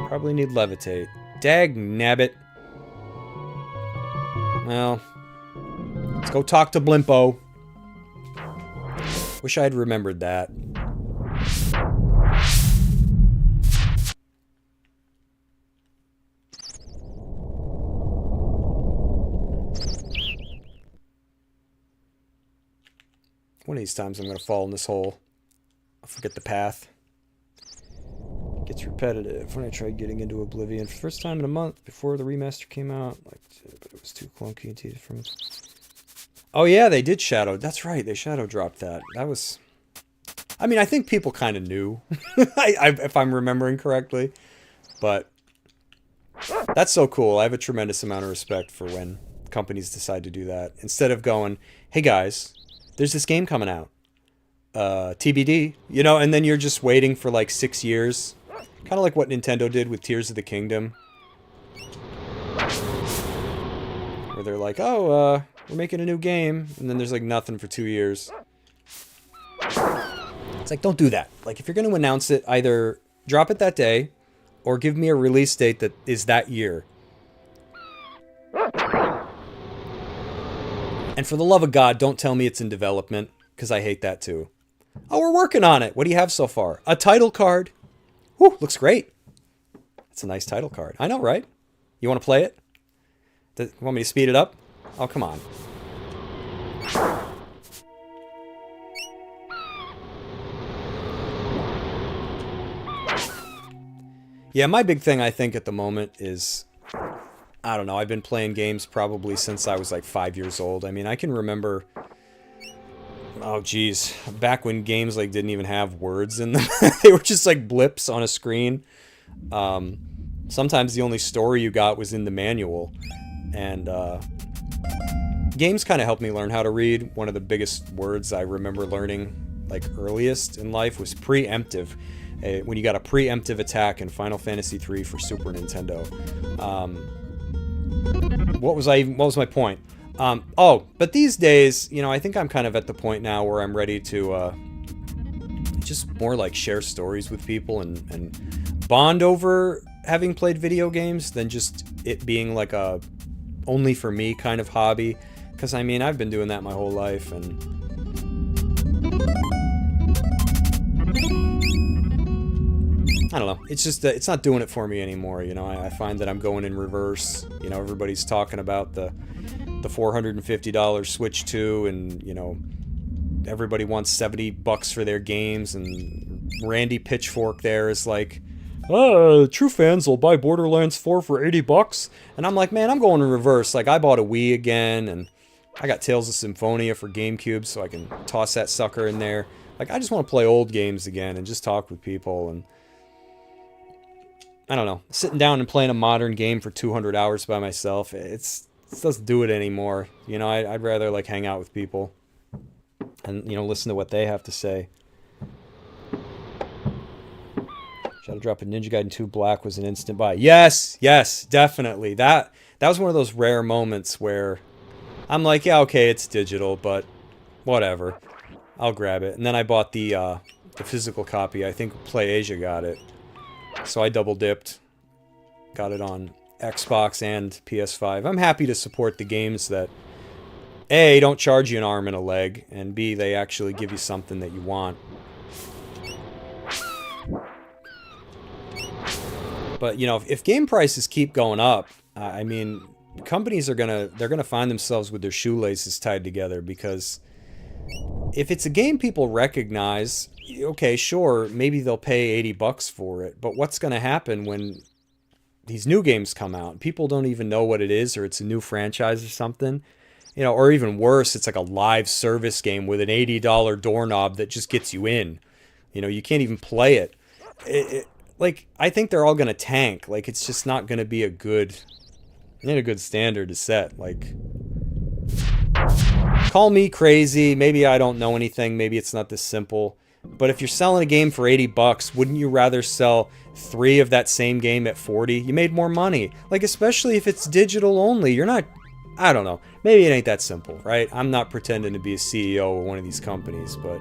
Probably need levitate. Dag nabbit. Well, let's go talk to Blimpo. Wish I had remembered that. One of these times I'm going to fall in this hole. I'll forget the path. It gets repetitive when I tried getting into Oblivion for the first time in a month before the remaster came out. Like, but it was too clunky and tedious from it. Oh yeah, they did shadow. That's right, they shadow dropped that. That was... I mean, I think people kind of knew, if I'm remembering correctly. But that's so cool. I have a tremendous amount of respect for when companies decide to do that. Instead of going, hey guys, there's this game coming out. TBD. You know, and then you're just waiting for like 6 years. Kind of like what Nintendo did with Tears of the Kingdom. Where they're like, oh, we're making a new game, and then there's like nothing for 2 years. It's like, don't do that. Like, if you're going to announce it, either drop it that day, or give me a release date that is that year. And for the love of God, don't tell me it's in development, because I hate that too. Oh, we're working on it. What do you have so far? A title card. Whew, looks great. That's a nice title card. I know, right? You want to play it? Want me to speed it up? Oh, come on. Yeah, my big thing, I think, at the moment is... I don't know, I've been playing games probably since I was like 5 years old. I mean, I can remember... Oh, geez. Back when games like didn't even have words in them. They were just like blips on a screen. Sometimes the only story you got was in the manual. And games kind of helped me learn how to read. One of the biggest words I remember learning, like earliest in life, was preemptive. When you got a preemptive attack in Final Fantasy III for Super Nintendo. What was my point? Oh, but these days, you know, I think I'm kind of at the point now where I'm ready to just more like share stories with people and bond over having played video games than just it being like a only for me kind of hobby. Because, I mean, I've been doing that my whole life, and... I don't know. It's just, it's not doing it for me anymore, you know. I find that I'm going in reverse. You know, everybody's talking about the $450 Switch 2, and, you know, everybody wants $70 for their games, and Randy Pitchfork there is like, true fans will buy Borderlands 4 for $80. And I'm like, man, I'm going in reverse. Like, I bought a Wii again, and I got Tales of Symphonia for GameCube, so I can toss that sucker in there. Like, I just want to play old games again and just talk with people, and... I don't know, sitting down and playing a modern game for 200 hours by myself, it doesn't do it anymore. You know, I'd rather, like, hang out with people and, you know, listen to what they have to say. Shadow Drop and Ninja Gaiden 2 Black was an instant buy. Yes, yes, definitely. That was one of those rare moments where I'm like, yeah, okay, it's digital, but whatever. I'll grab it. And then I bought the physical copy. I think PlayAsia got it. So I double dipped. Got it on Xbox and PS5. I'm happy to support the games that A, don't charge you an arm and a leg, and B, they actually give you something that you want. But, you know, if game prices keep going up, I mean, companies are they're gonna find themselves with their shoelaces tied together, because if it's a game people recognize, okay, sure, maybe they'll pay $80 for it, but what's gonna happen when these new games come out? People don't even know what it is, or it's a new franchise or something. You know, or even worse, it's like a live service game with an $80 doorknob that just gets you in. You know, you can't even play it. Like, I think they're all going to tank. Like, it's just not going to be a good standard to set. Like, call me crazy. Maybe I don't know anything. Maybe it's not this simple. But if you're selling a game for $80, wouldn't you rather sell 3 of that same game at $40? You made more money. Like, especially if it's digital only. You're not... I don't know. Maybe it ain't that simple, right? I'm not pretending to be a CEO of one of these companies, but...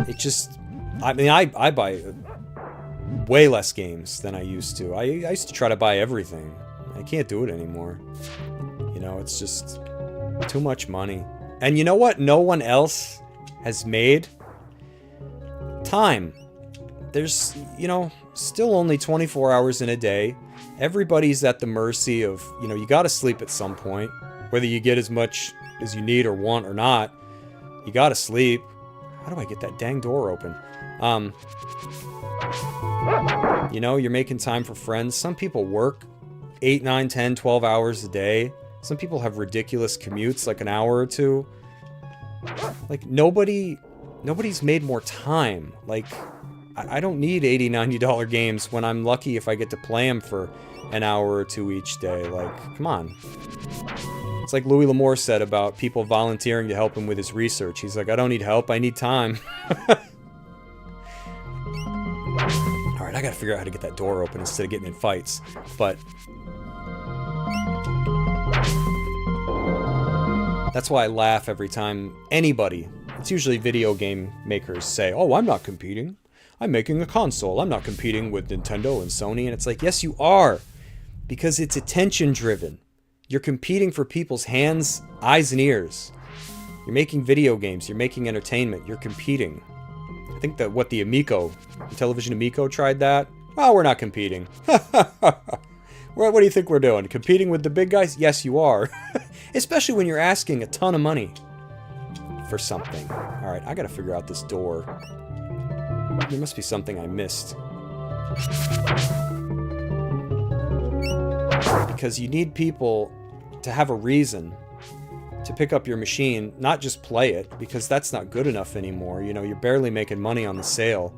It just... I mean, I buy way less games than I used to. I used to try to buy everything. I can't do it anymore. You know, it's just too much money. And you know what no one else has made? Time. There's, you know, still only 24 hours in a day. Everybody's at the mercy of, you know, you gotta sleep at some point. Whether you get as much as you need or want or not, you gotta sleep. How do I get that dang door open? You know, you're making time for friends. Some people work 8, 9, 10, 12 hours a day. Some people have ridiculous commutes, like an hour or two. Like, nobody's made more time. Like, I don't need $80, $90 games when I'm lucky if I get to play them for an hour or two each day. Like, come on. It's like Louis L'Amour said about people volunteering to help him with his research. He's like, I don't need help, I need time. Alright, I gotta figure out how to get that door open instead of getting in fights. But... that's why I laugh every time anybody, it's usually video game makers, say, oh, I'm not competing. I'm making a console. I'm not competing with Nintendo and Sony. And it's like, yes, you are. Because it's attention-driven. You're competing for people's hands, eyes, and ears. You're making video games. You're making entertainment. You're competing. I think that what the Amico, the television Amico tried that. Oh, we're not competing. What do you think we're doing? Competing with the big guys? Yes, you are. Especially when you're asking a ton of money for something. Alright, I gotta figure out this door. There must be something I missed. Because you need people to have a reason to pick up your machine, not just play it, because that's not good enough anymore. You know, you're barely making money on the sale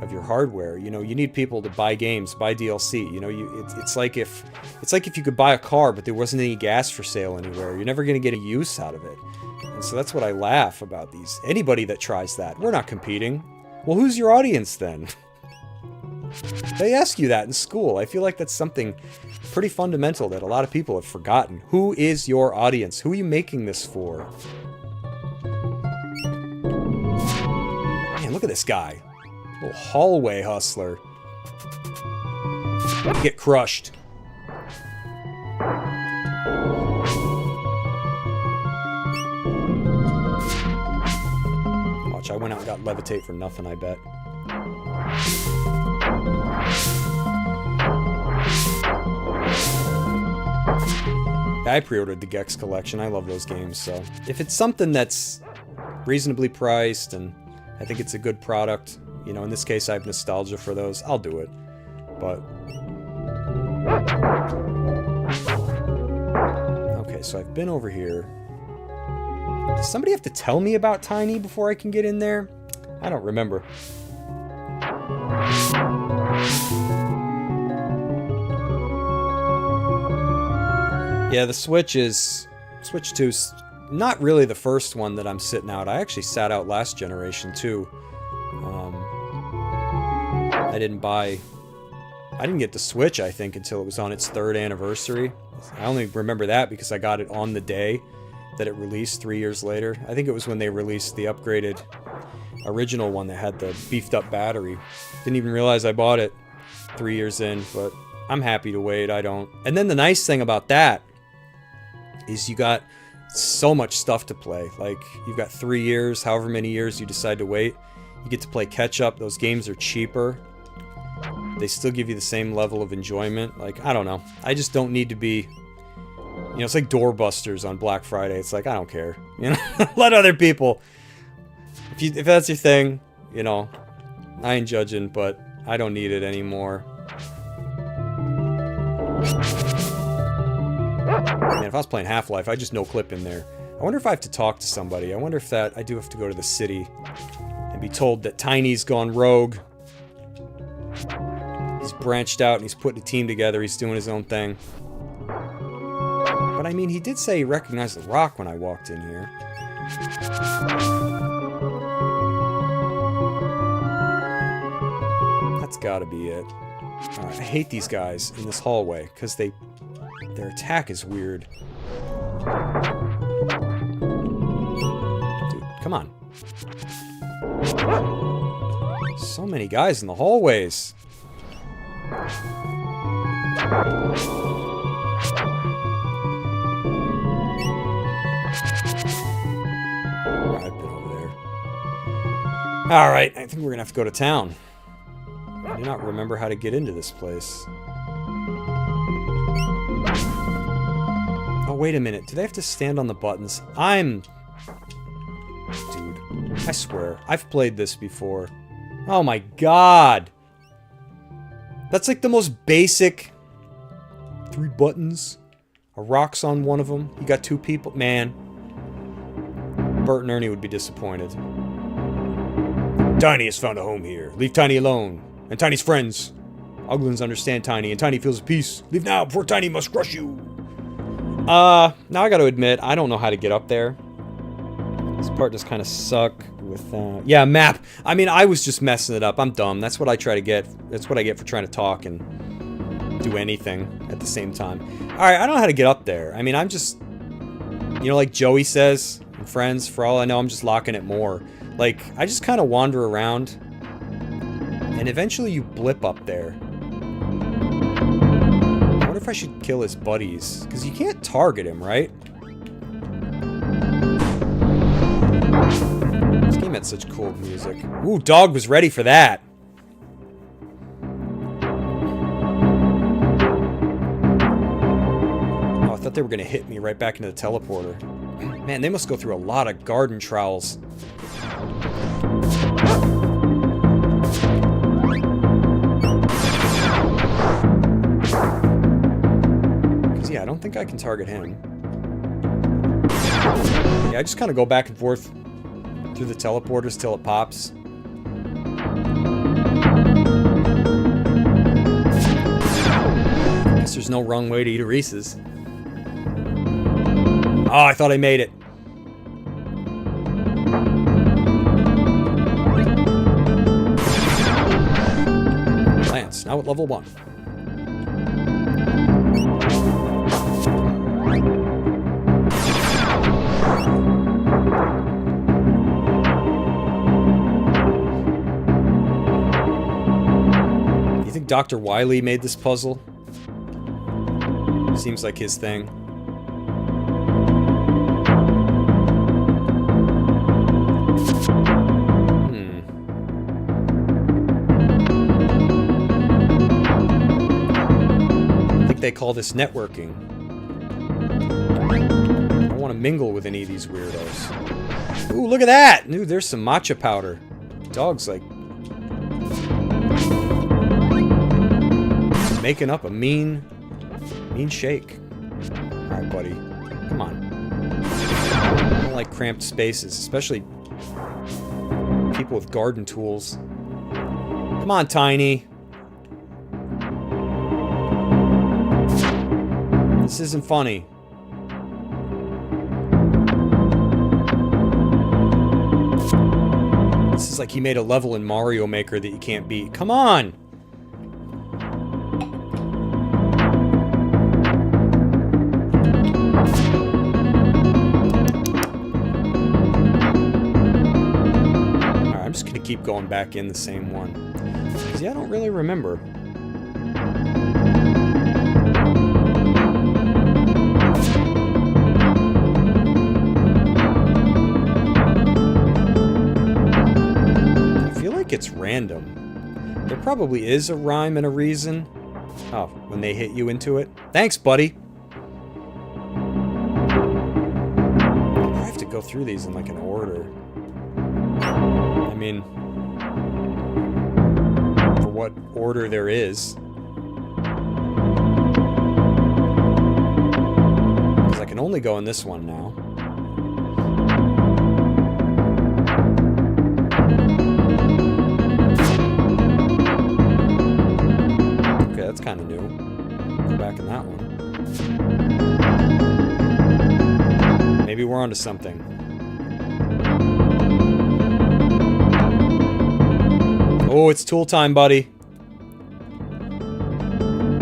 of your hardware. You know, you need people to buy games, buy DLC. You know, it's like if you could buy a car, but there wasn't any gas for sale anywhere. You're never going to get a use out of it. And so that's what I laugh about these. Anybody that tries that, we're not competing. Well, who's your audience then? They ask you that in school. I feel like that's something pretty fundamental that a lot of people have forgotten. Who is your audience? Who are you making this for? Man, look at this guy. Little hallway hustler. Get crushed. Watch, I went out and got levitate for nothing, I bet. I pre-ordered the Gex collection. I love those games, so if it's something that's reasonably priced and I think it's a good product, you know, in this case I have nostalgia for those, I'll do it. But okay, so I've been over here. Does somebody have to tell me about Tiny before I can get in there? I don't remember. Yeah, the Switch 2's not really the first one that I'm sitting out. I actually sat out last generation too. I didn't get the Switch, I think, until it was on its 3rd anniversary. I only remember that because I got it on the day that it released 3 years later. I think it was when they released the upgraded original one that had the beefed up battery. Didn't even realize I bought it 3 years in, but I'm happy to wait. I don't. And then the nice thing about that is you got so much stuff to play. Like, you've got 3 years, however many years you decide to wait. You get to play catch up. Those games are cheaper. They still give you the same level of enjoyment. Like, I don't know. I just don't need to be... You know, it's like doorbusters on Black Friday. It's like, I don't care. You know, let other people... If that's your thing, you know, I ain't judging, but I don't need it anymore. Man, if I was playing Half-Life, I'd just no-clip in there. I wonder if I have to talk to somebody. I wonder if that... I do have to go to the city and be told that Tiny's gone rogue. He's branched out and he's putting a team together. He's doing his own thing. But I mean, he did say he recognized the rock when I walked in here. That's gotta be it. Alright, I hate these guys in this hallway, because their attack is weird. Dude, come on. So many guys in the hallways. I've been over there. Alright, I think we're gonna have to go to town. I do not remember how to get into this place. Oh, wait a minute. Do they have to stand on the buttons? Dude, I swear, I've played this before. Oh my god! That's like the most basic... 3 buttons. A rock's on one of them. You got 2 people. Man. Bert and Ernie would be disappointed. Tiny has found a home here. Leave Tiny alone. And Tiny's friends. Uglins understand Tiny, and Tiny feels at peace. Leave now, before Tiny must crush you. Now I gotta admit, I don't know how to get up there. This part does kind of suck with, yeah, map. I mean, I was just messing it up. I'm dumb. That's what I try to get. That's what I get for trying to talk and do anything at the same time. Alright, I don't know how to get up there. I mean, I'm just... You know, like Joey says in Friends, for all I know, I'm just locking it more. Like, I just kind of wander around... And eventually you blip up there. I wonder if I should kill his buddies. Because you can't target him, right? This game had such cool music. Ooh, dog was ready for that. Oh, I thought they were going to hit me right back into the teleporter. Man, they must go through a lot of garden trowels. Yeah, I don't think I can target him. Yeah, I just kind of go back and forth through the teleporters till it pops. Guess there's no wrong way to eat a Reese's. Oh, I thought I made it. Lance, now at level 1. Dr. Wily made this puzzle. Seems like his thing. I think they call this networking. I don't want to mingle with any of these weirdos. Ooh, look at that! Dude, there's some matcha powder. Dog's like... making up a mean shake. Alright, buddy. Come on. I don't like cramped spaces, especially people with garden tools. Come on, Tiny. This isn't funny. This is like he made a level in Mario Maker that you can't beat. Come on! keep going back in the same one. Because, yeah, I don't really remember. I feel like it's random. There probably is a rhyme and a reason. Oh, when they hit you into it. Thanks, buddy! I have to go through these in, like, an order. I mean, for what order there is. Because I can only go in this one now. Okay, that's kind of new. Go back in that one. Maybe we're onto something. Oh, it's tool time, buddy.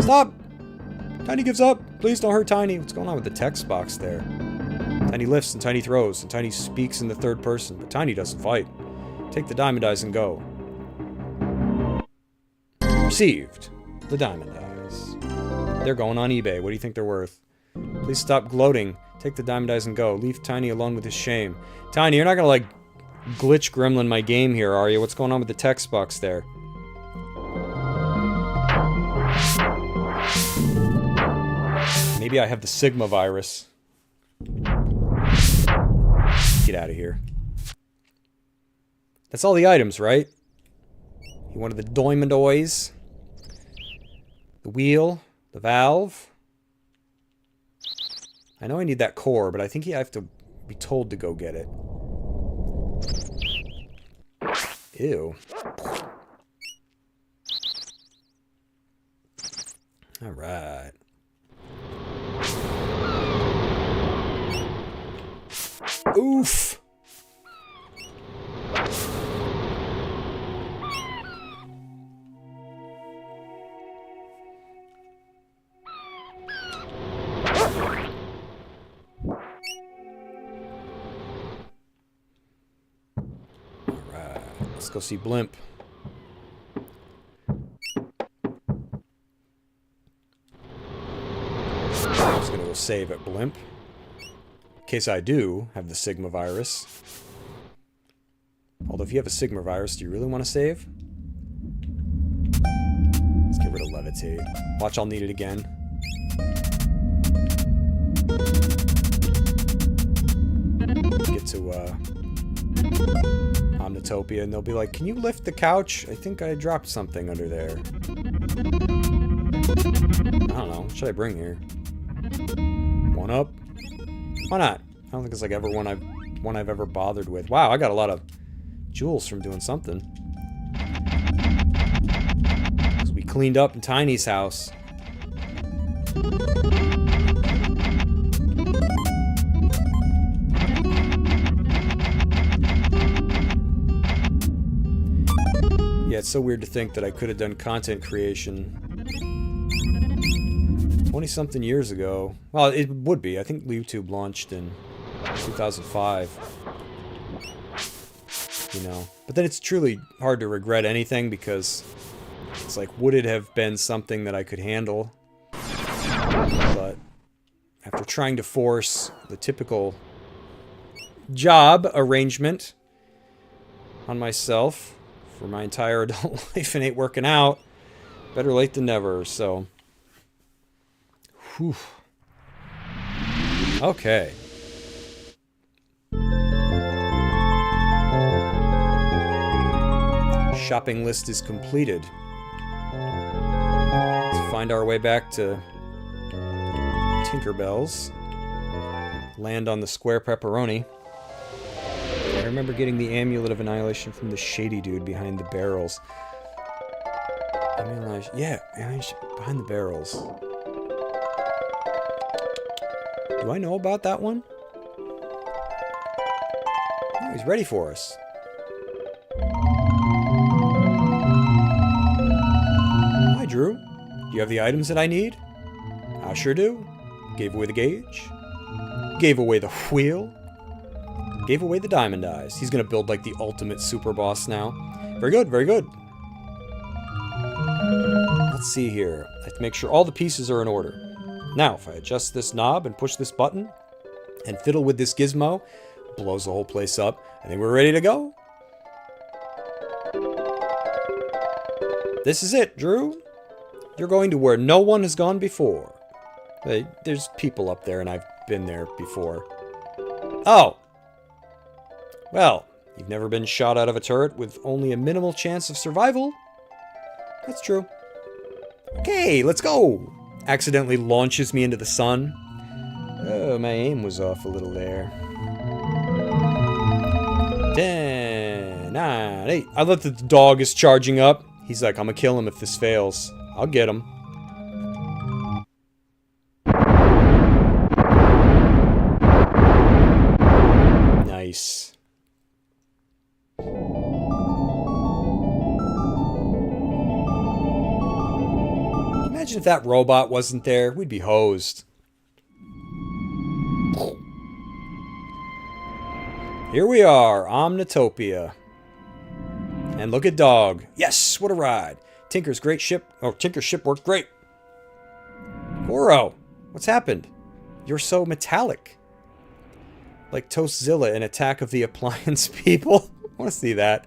Stop! Tiny gives up. Please don't hurt Tiny. What's going on with the text box there? Tiny lifts and Tiny throws, and Tiny speaks in the third person, but Tiny doesn't fight. Take the diamond eyes and go. Received. The diamond eyes. They're going on eBay. What do you think they're worth? Please stop gloating. Take the diamond eyes and go. Leave Tiny alone with his shame. Tiny, you're not gonna, like, glitch gremlin my game here, are you? What's going on with the text box there? Maybe I have the Sigma virus. Get out of here. That's all the items, right? You wanted the diamond eyes, the wheel, the valve. I know I need that core, but I think you have to be told to go get it. Ew. Alright. Oof! Let's go see Blimp. I'm just gonna go save at Blimp. In case I do have the Sigma virus. Although if you have a Sigma virus, do you really want to save? Let's get rid of Levitate. Watch, I'll need it again. Get to, Omnitopia, and they'll be like, can you lift the couch? I think I dropped something under there. I don't know. What should I bring here? One up? Why not? I don't think it's like ever one I've ever bothered with. Wow, I got a lot of jewels from doing something. 'Cause we cleaned up in Tiny's house. Yeah, it's so weird to think that I could have done content creation 20-something years ago. Well, it would be. I think YouTube launched in 2005. You know. But then it's truly hard to regret anything because it's like, would it have been something that I could handle? But after trying to force the typical job arrangement on myself for my entire adult life and ain't working out, better late than never, so. Whew. Okay. Shopping list is completed. Let's find our way back to Tinkerbell's. Land on the square pepperoni. I remember getting the Amulet of Annihilation from the shady dude behind the barrels. Yeah, behind the barrels. Do I know about that one? Oh, he's ready for us. Hi, Drew. Do you have the items that I need? I sure do. Gave away the gauge. Gave away the wheel. Gave away the diamond eyes. He's gonna build like the ultimate super boss now. Very good, very good. Let's see here. I have to make sure all the pieces are in order. Now, if I adjust this knob and push this button and fiddle with this gizmo, blows the whole place up. I think we're ready to go. This is it, Drew. You're going to where no one has gone before. There's people up there, and I've been there before. Oh! Well, you've never been shot out of a turret with only a minimal chance of survival? That's true. Okay, let's go! Accidentally launches me into the sun. Oh, my aim was off a little there. 10, 9, 8. I love that the dog is charging up. He's like, I'm gonna kill him if this fails. I'll get him. Nice. Imagine if that robot wasn't there. We'd be hosed. Here we are, Omnitopia. And look at Dog. Yes, what a ride. Tinker's great ship. Oh, Tinker's ship worked great. Goro, what's happened? You're so metallic. Like Toastzilla in Attack of the Appliance People. I want to see that.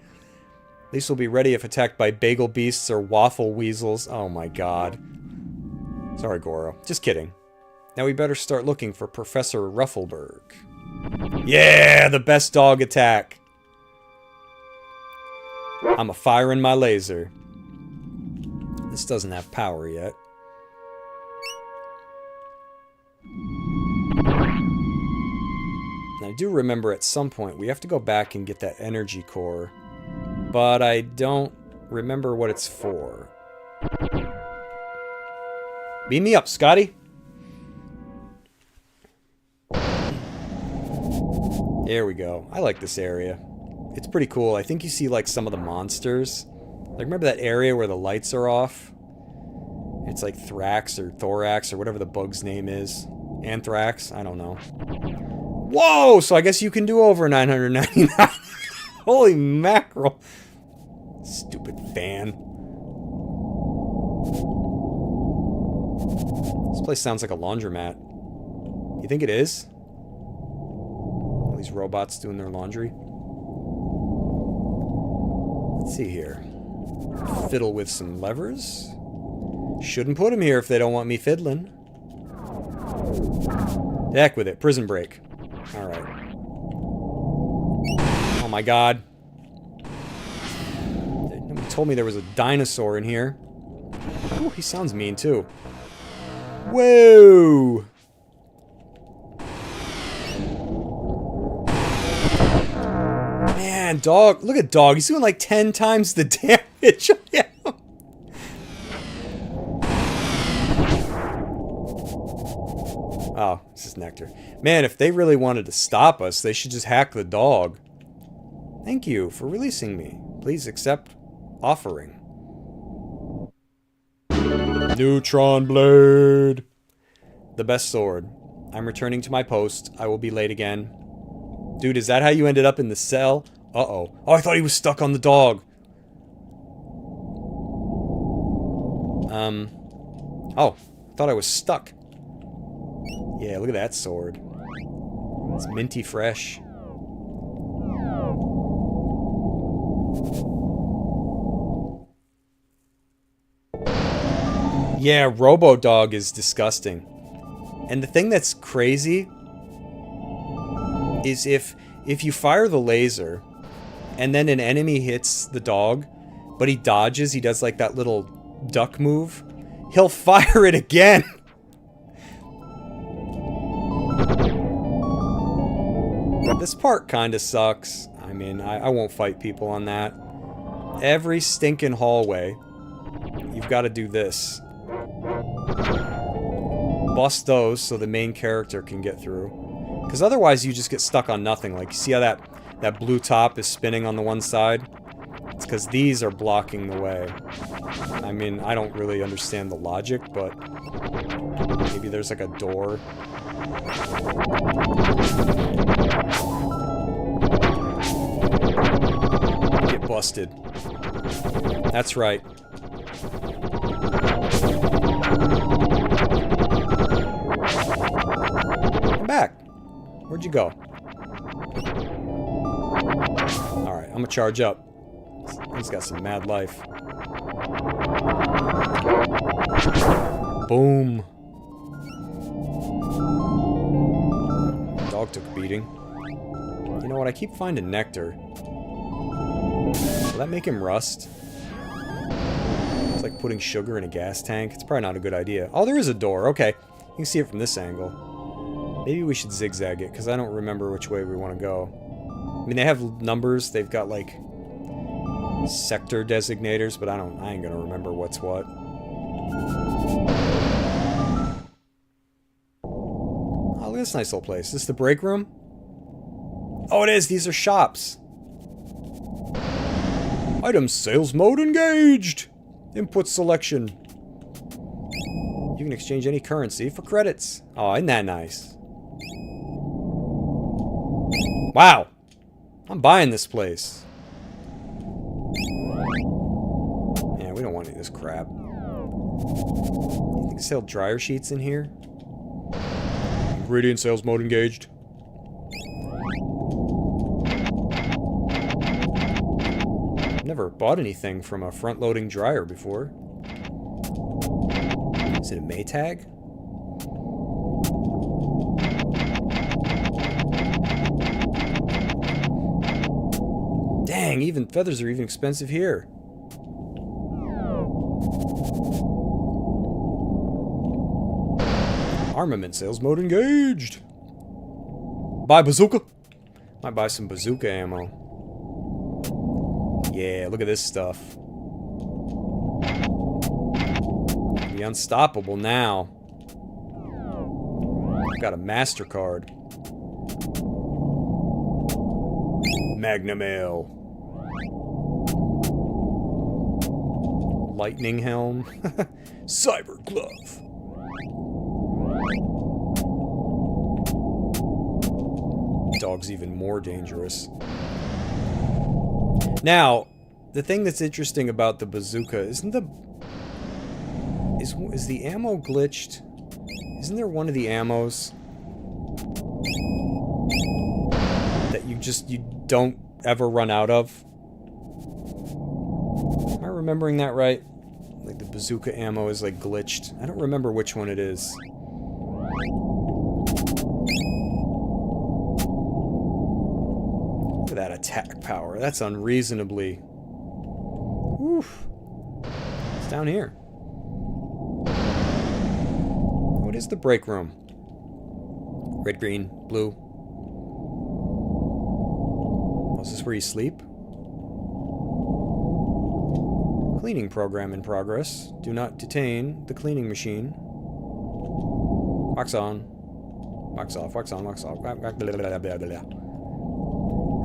These will be ready if attacked by bagel beasts or waffle weasels. Oh my god. Sorry, Goro. Just kidding. Now we better start looking for Professor Ruffleberg. Yeah, the best dog attack. I'm firing my laser. This doesn't have power yet. And I do remember at some point we have to go back and get that energy core. But I don't remember what it's for. Beam me up, Scotty. There we go. I like this area. It's pretty cool. I think you see like some of the monsters. Like remember that area where the lights are off? It's like Thrax or Thorax or whatever the bug's name is. Anthrax? I don't know. Whoa! So I guess you can do over 999. Holy mackerel. Stupid fan. This place sounds like a laundromat. You think it is? All these robots doing their laundry. Let's see here. Fiddle with some levers. Shouldn't put them here if they don't want me fiddling. The heck with it. Prison break. Alright. Oh my god. Nobody told me there was a dinosaur in here. Ooh, he sounds mean too. Whoa! Man, Dog. Look at Dog. He's doing like 10 times the damage. Yeah. Oh, this is Nectar. Man, if they really wanted to stop us, they should just hack the dog. Thank you for releasing me. Please accept offering. Neutron Blade. The best sword. I'm returning to my post. I will be late again. Dude, is that how you ended up in the cell? Uh-oh. Oh, I thought he was stuck on the dog. Oh, I thought I was stuck. Yeah, look at that sword. It's minty fresh. Yeah, Robo-Dog is disgusting. And the thing that's crazy is if you fire the laser and then an enemy hits the dog, but he dodges, he does like that little duck move, he'll fire it again. This part kinda sucks. I mean, I won't fight people on that. Every stinking hallway, you've got to do this. Bust those so the main character can get through. Because otherwise you just get stuck on nothing. Like, you see how that blue top is spinning on the one side? It's because these are blocking the way. I mean, I don't really understand the logic, but maybe there's like a door. busted. That's right. Come back. Where'd you go? Alright, I'm gonna charge up. He's got some mad life. Boom. Dog took a beating. You know what? I keep finding nectar. Will that make him rust? It's like putting sugar in a gas tank. It's probably not a good idea. Oh, there is a door. Okay. You can see it from this angle. Maybe we should zigzag it, because I don't remember which way we want to go. I mean, they have numbers. They've got, like, sector designators, but I ain't gonna remember what's what. Oh, look at this nice little place. Is this the break room? Oh, it is. These are shops. Item sales mode engaged. Input selection. You can exchange any currency for credits. Oh, isn't that nice? Wow. I'm buying this place. Yeah, we don't want any of this crap. You think sell dryer sheets in here? Ingredient sales mode engaged. Never bought anything from a front-loading dryer before. Is it a Maytag? Dang, even feathers are even expensive here. Armament sales mode engaged. Buy bazooka. Might buy some bazooka ammo. Yeah, look at this stuff. Be unstoppable now. I've got a MasterCard. Magnum Ale. Lightning Helm. Cyber Glove. Dog's even more dangerous. Now, the thing that's interesting about the bazooka isn't the... Is the ammo glitched? Isn't there one of the ammos that you don't ever run out of? Am I remembering that right? Like the bazooka ammo is like glitched. I don't remember which one it is. Look at that attack power. That's unreasonably... Oof. It's down here. What is the break room? Red, green, blue. Oh, is this where you sleep? Cleaning program in progress. Do not detain the cleaning machine. Wax on. Wax off. Wax on. Wax off.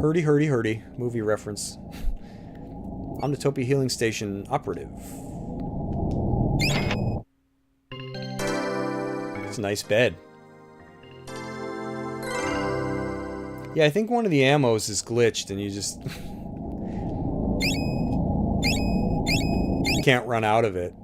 Hurdy, hurdy, hurdy. Movie reference. Omnitopia healing station operative. It's a nice bed. Yeah, I think one of the ammos is glitched and you just... you can't run out of it.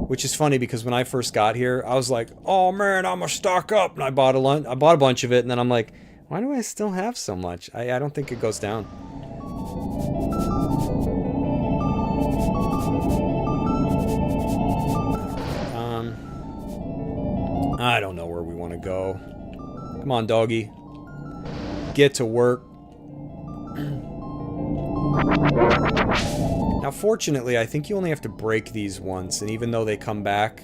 Which is funny because when I first got here, I was like, oh man, I'm gonna stock up. And I bought a bunch of it and then I'm like, why do I still have so much? I don't think it goes down. I don't know where we want to go. Come on, doggy. Get to work. Now, fortunately, I think you only have to break these once, and even though they come back,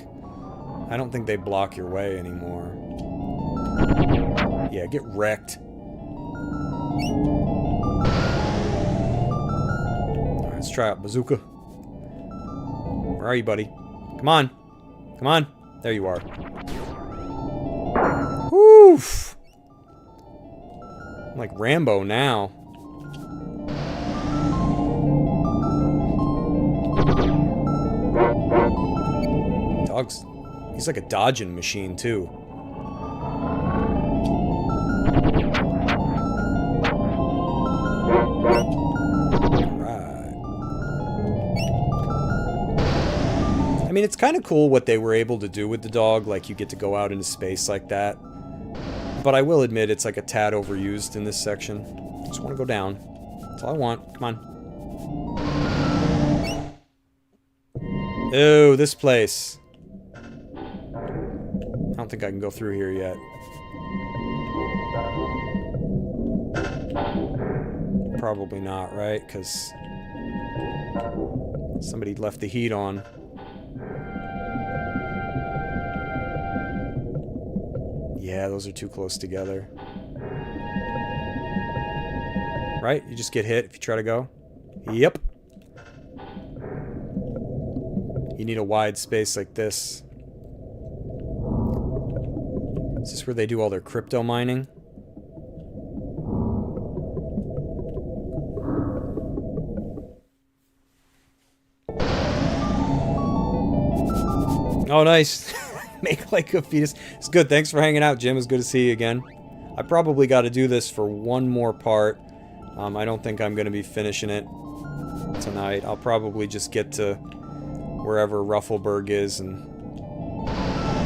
I don't think they block your way anymore. Yeah, get wrecked. Alright, let's try out bazooka. Where are you, buddy? Come on. Come on. There you are. Woof! I'm like Rambo now. Dog's... he's like a dodging machine, too. mean, it's kind of cool what they were able to do with the dog. Like, you get to go out into space like that. But I will admit, it's like a tad overused in this section. Just want to go down. That's all I want. Come on. Ew, this place. I don't think I can go through here yet. Probably not, right? Because somebody left the heat on. Yeah, those are too close together. Right? You just get hit if you try to go? Yep. You need a wide space like this. Is this where they do all their crypto mining? Oh, nice. Make like a fetus. It's good. Thanks for hanging out, Jim. It's good to see you again. I probably got to do this for one more part. I don't think I'm going to be finishing it tonight. I'll probably just get to wherever Ruffleberg is, and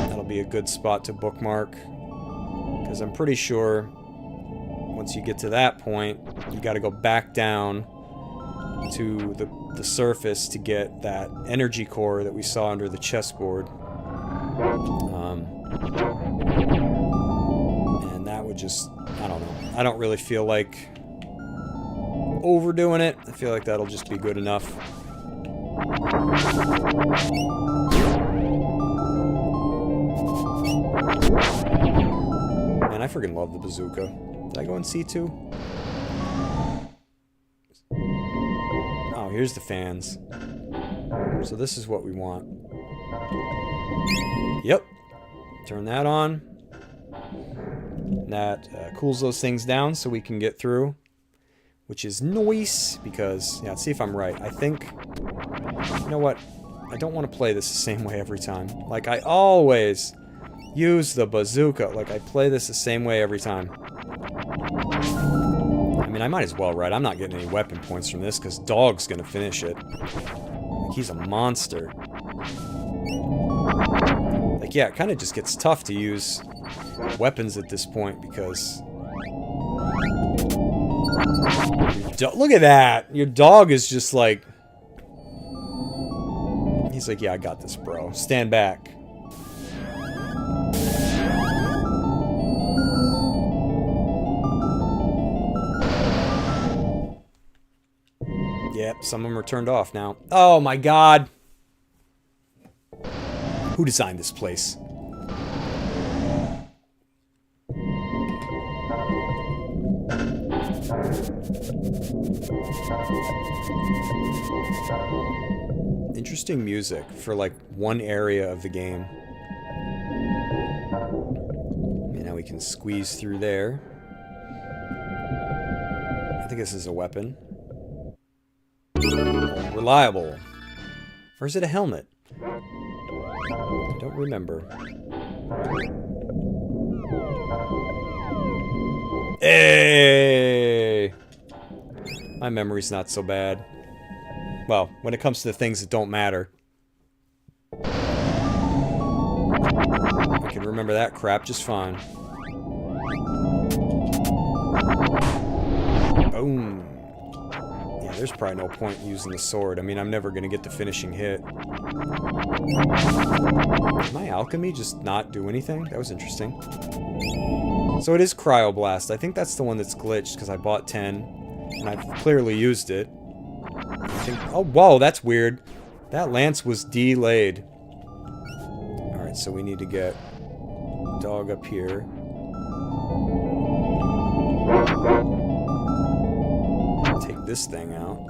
that'll be a good spot to bookmark. Because I'm pretty sure once you get to that point, you got to go back down to the surface to get that energy core that we saw under the chessboard. And that would just, I don't know. I don't really feel like overdoing it. I feel like that'll just be good enough. Man, I freaking love the bazooka. Did I go in C2? Oh, here's the fans. So this is what we want. Yep. Turn that on. That cools those things down so we can get through. Which is nice, because, yeah, let's see if I'm right. I think, you know what? I don't want to play this the same way every time. Like, I always use the bazooka. Like, I play this the same way every time. I mean, I might as well, right? I'm not getting any weapon points from this, because Dog's gonna finish it. Like, he's a monster. Like, yeah, it kind of just gets tough to use weapons at this point, because... Look at that! Your dog is just like... He's like, yeah, I got this, bro. Stand back. Yep, some of them are turned off now. Oh my god! Who designed this place? Interesting music for like one area of the game. And now we can squeeze through there. I think this is a weapon. Reliable. Or is it a helmet? I don't remember. Hey! My memory's not so bad. Well, when it comes to the things that don't matter. I can remember that crap just fine. Boom. Yeah, there's probably no point using the sword. I mean, I'm never gonna get the finishing hit. Did my alchemy just not do anything? That was interesting. So it is Cryoblast. I think that's the one that's glitched, because I bought 10, and I've clearly used it. I think, oh, whoa, that's weird. That lance was delayed. Alright, so we need to get Dog up here. Take this thing out.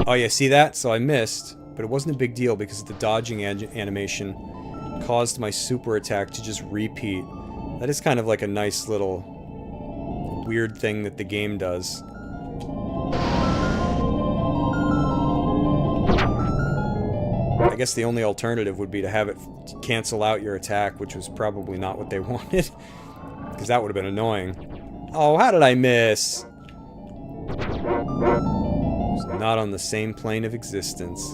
Oh yeah, see that? So I missed, but it wasn't a big deal because the dodging animation caused my super attack to just repeat. That is kind of like a nice little weird thing that the game does. I guess the only alternative would be to have it cancel out your attack, which was probably not what they wanted. Because that would have been annoying. Oh, how did I miss? not on the same plane of existence.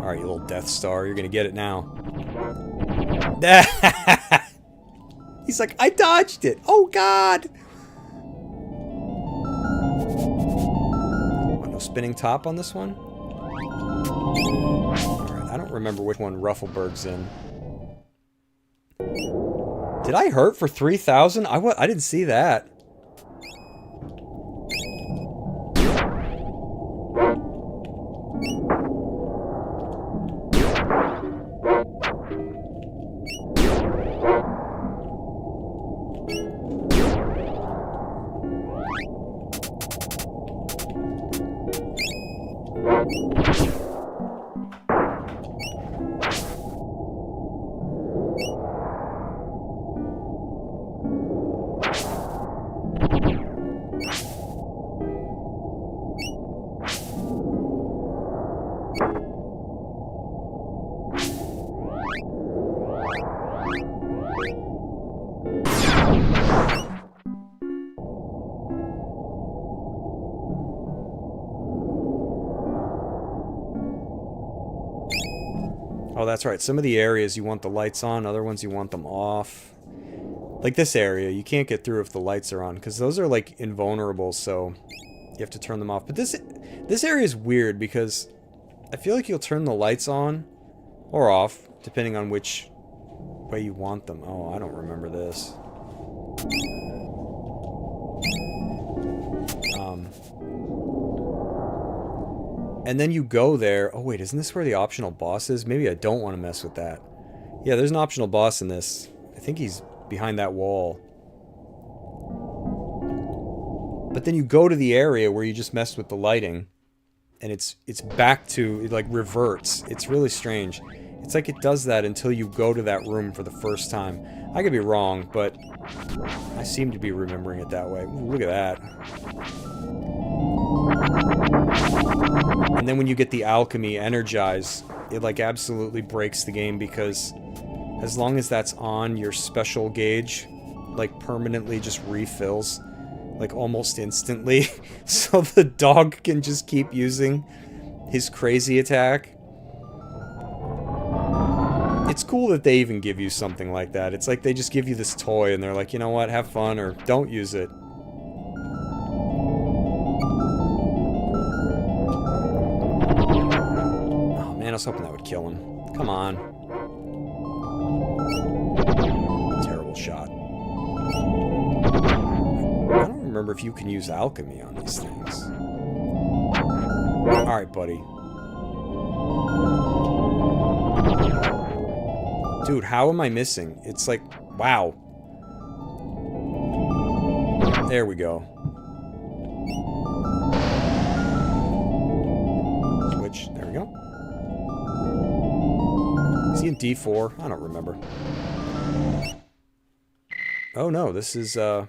Alright, you little Death Star, you're gonna get it now. He's like, I dodged it! Oh god! What, no spinning top on this one? Alright, I don't remember which one Ruffleberg's in. Did I hurt for 3,000? I didn't see that. Oh, that's right. Some of the areas you want the lights on, other ones you want them off. Like this area, you can't get through if the lights are on, because those are like invulnerable, so you have to turn them off. But this area is weird because I feel like you'll turn the lights on or off, depending on which way you want them. Oh, I don't remember this. And then you go there. Oh wait, isn't this where the optional boss is? Maybe I don't want to mess with that. Yeah, there's an optional boss in this. I think he's behind that wall. But then you go to the area where you just messed with the lighting, and it's back to, it like reverts. It's really strange. It's like it does that until you go to that room for the first time. I could be wrong, but I seem to be remembering it that way. Ooh, look at that. And then when you get the alchemy energized, it like absolutely breaks the game, because as long as that's on, your special gauge like permanently just refills like almost instantly. So the dog can just keep using his crazy attack. It's cool that they even give you something like that. It's like they just give you this toy and they're like, you know what, have fun or don't use it. Man, I was hoping that would kill him. Come on. Terrible shot. I don't remember if you can use alchemy on these things. Alright, buddy. Dude, how am I missing? It's like, wow. There we go. Switch. There we go. Is he in D4? I don't remember. Oh no, this is, one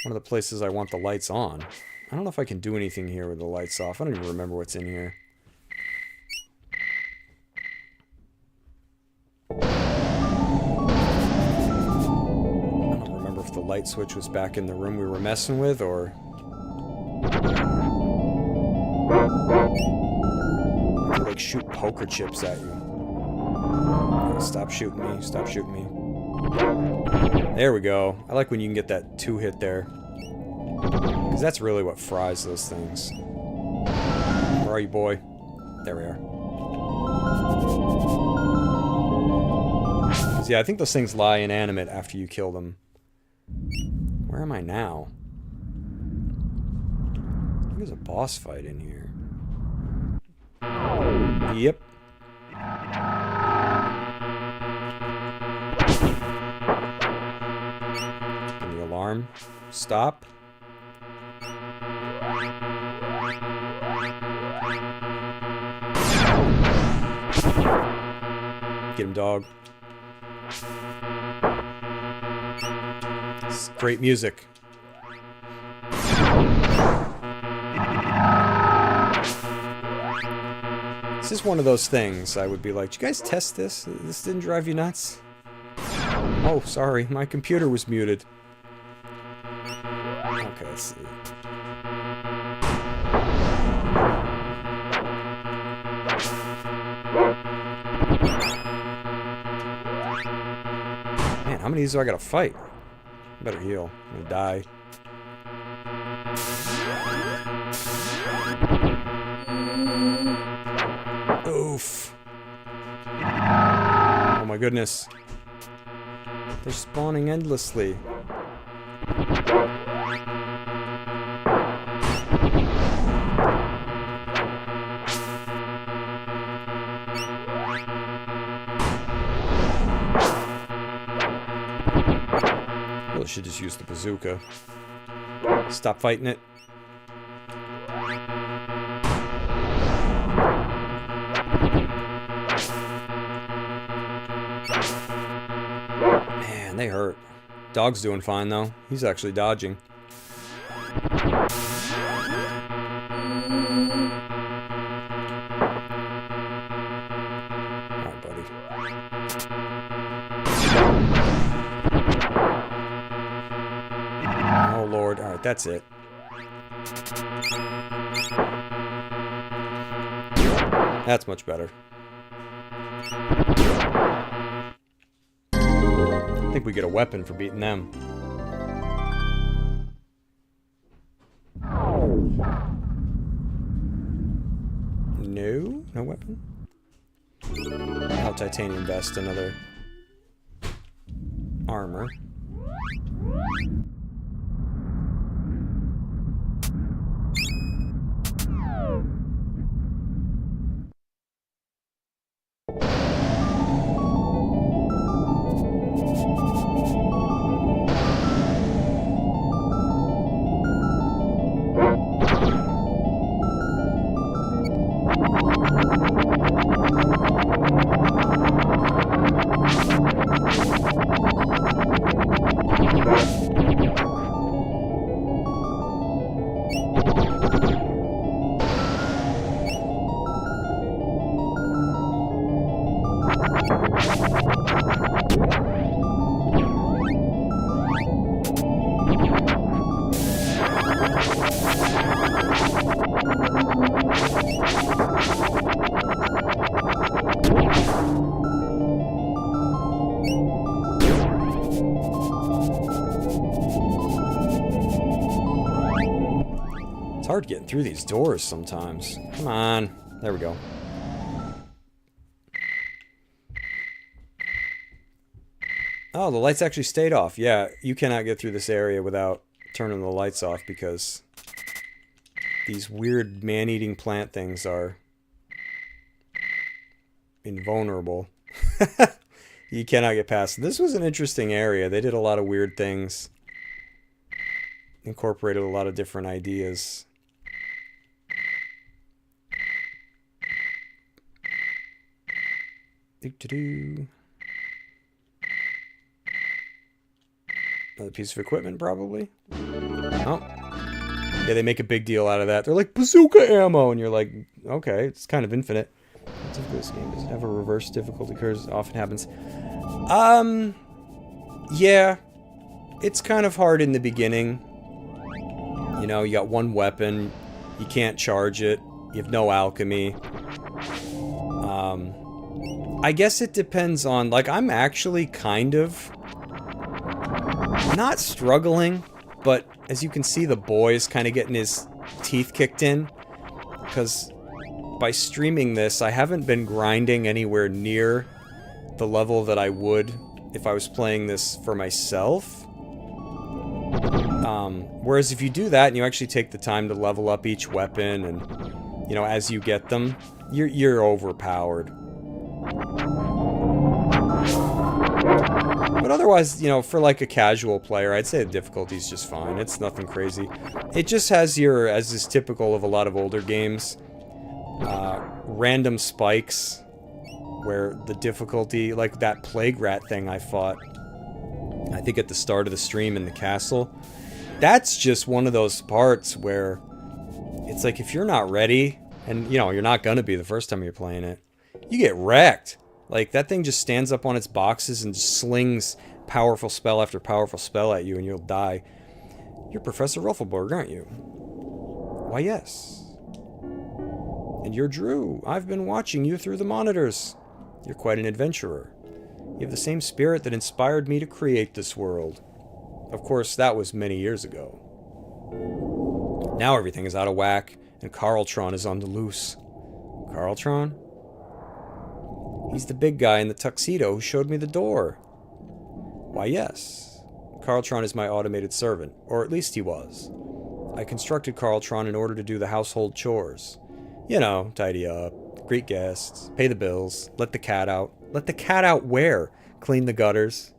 of the places I want the lights on. I don't know if I can do anything here with the lights off. I don't even remember what's in here. I don't remember if the light switch was back in the room we were messing with, or... They like shoot poker chips at you. Stop shooting me, stop shooting me. There we go. I like when you can get that 2-hit there. Because that's really what fries those things. Where are you, boy? There we are. So yeah, I think those things lie inanimate after you kill them. Where am I now? I think there's a boss fight in here. Yep. And the alarm. Stop. Get him, dog. It's great music. This is one of those things I would be like, did you guys test this? This didn't drive you nuts? Oh, sorry, my computer was muted. Okay, let's see. Man, how many of these do I gotta fight? I better heal. I'm gonna die. Oof. Oh my goodness. They're spawning endlessly. Really should just use the bazooka. Stop fighting it. Man, they hurt. Dog's doing fine though. He's actually dodging. Alright, buddy. Oh Lord. Alright, that's it. That's much better. I think we get a weapon for beating them. No? No weapon? Oh, titanium vest, another armor. It's hard getting through these doors sometimes. Come on. There we go. Oh, the lights actually stayed off. Yeah, you cannot get through this area without turning the lights off because these weird man-eating plant things are invulnerable. You cannot get past. This was an interesting area. They did a lot of weird things. Incorporated a lot of different ideas. Do-do-do. Another piece of equipment, probably. Oh. Yeah, they make a big deal out of that. They're like, bazooka ammo! And you're like, okay, it's kind of infinite. This game does it have a reverse difficulty curve? Often happens. Yeah. It's kind of hard in the beginning. You know, you got one weapon. You can't charge it. You have no alchemy. I guess it depends on... Like, I'm actually kind of... not struggling, but as you can see, the boy is kind of getting his teeth kicked in. Because by streaming this, I haven't been grinding anywhere near the level that I would if I was playing this for myself. Whereas if you do that and you actually take the time to level up each weapon and, you know, as you get them, you're overpowered. But otherwise, you know, for like a casual player, I'd say the difficulty's just fine. It's nothing crazy. It just has your, as is typical of a lot of older games, random spikes where the difficulty, like that plague rat thing I fought, I think at the start of the stream in the castle, that's just one of those parts where it's like if you're not ready, and you know, you're not gonna be the first time you're playing it, you get wrecked. Like, that thing just stands up on its boxes and just slings powerful spell after powerful spell at you and you'll die. You're Professor Ruffleberg, aren't you? Why, yes. And you're Drew. I've been watching you through the monitors. You're quite an adventurer. You have the same spirit that inspired me to create this world. Of course, that was many years ago. Now everything is out of whack, and Carltron is on the loose. Carltron? He's the big guy in the tuxedo who showed me the door. Why, yes. Carltron is my automated servant, or at least he was. I constructed Carltron in order to do the household chores. You know, tidy up, greet guests, pay the bills, let the cat out. Let the cat out where? Clean the gutters.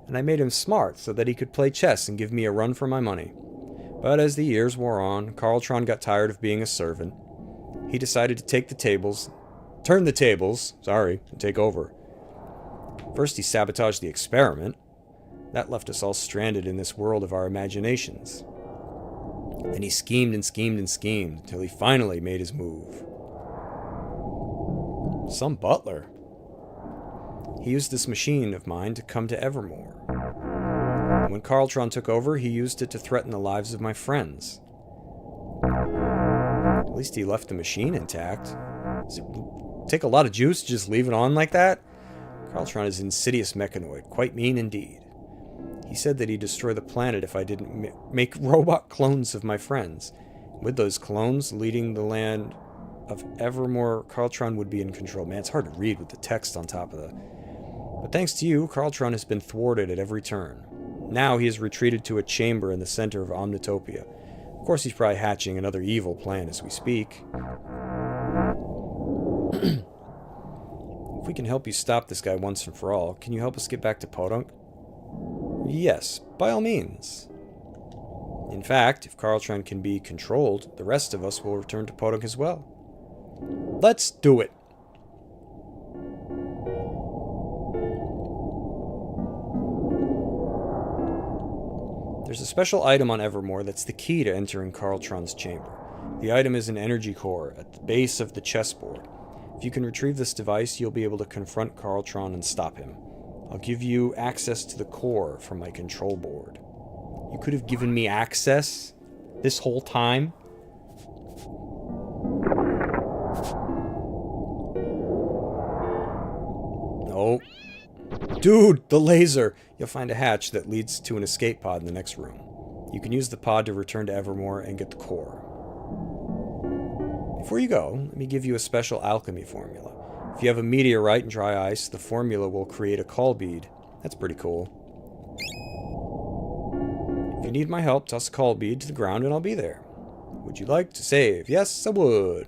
And I made him smart so that he could play chess and give me a run for my money. But as the years wore on, Carltron got tired of being a servant. He decided to turn the tables, and take over. First he sabotaged the experiment. That left us all stranded in this world of our imaginations. Then he schemed and schemed and schemed until he finally made his move. Some butler. He used this machine of mine to come to Evermore. When Carltron took over, he used it to threaten the lives of my friends. At least he left the machine intact. Does it take a lot of juice to just leave it on like that? Carltron is an insidious mechanoid, quite mean indeed. He said that he'd destroy the planet if I didn't make robot clones of my friends. With those clones leading the land of Evermore, Carltron would be in control. Man, it's hard to read with the text on top of the... But thanks to you, Carltron has been thwarted at every turn. Now he has retreated to a chamber in the center of Omnitopia. Of course, he's probably hatching another evil plan as we speak. If we can help you stop this guy once and for all, can you help us get back to Podunk? Yes, by all means. In fact, if Carltron can be controlled, the rest of us will return to Podunk as well. Let's do it! There's a special item on Evermore that's the key to entering Carltron's chamber. The item is an energy core at the base of the chessboard. If you can retrieve this device, you'll be able to confront Carltron and stop him. I'll give you access to the core from my control board. You could have given me access this whole time? Nope. Dude, the laser! You'll find a hatch that leads to an escape pod in the next room. You can use the pod to return to Evermore and get the core. Before you go, let me give you a special alchemy formula. If you have a meteorite and dry ice, the formula will create a call bead. That's pretty cool. If you need my help, toss a call bead to the ground and I'll be there. Would you like to save? Yes, I would.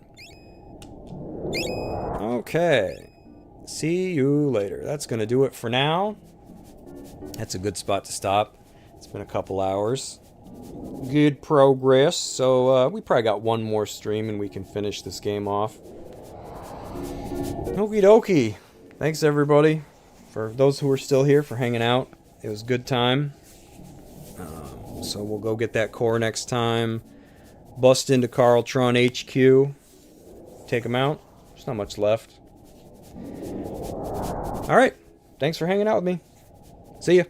Okay. See you later. That's going to do it for now. That's a good spot to stop. It's been a couple hours. Good progress. So we probably got one more stream and we can finish this game off. Okie dokie. Thanks everybody. For those who are still here, for hanging out. It was a good time. So we'll go get that core next time. Bust into Carltron HQ. Take him out. There's not much left. Alright. Thanks for hanging out with me. See ya.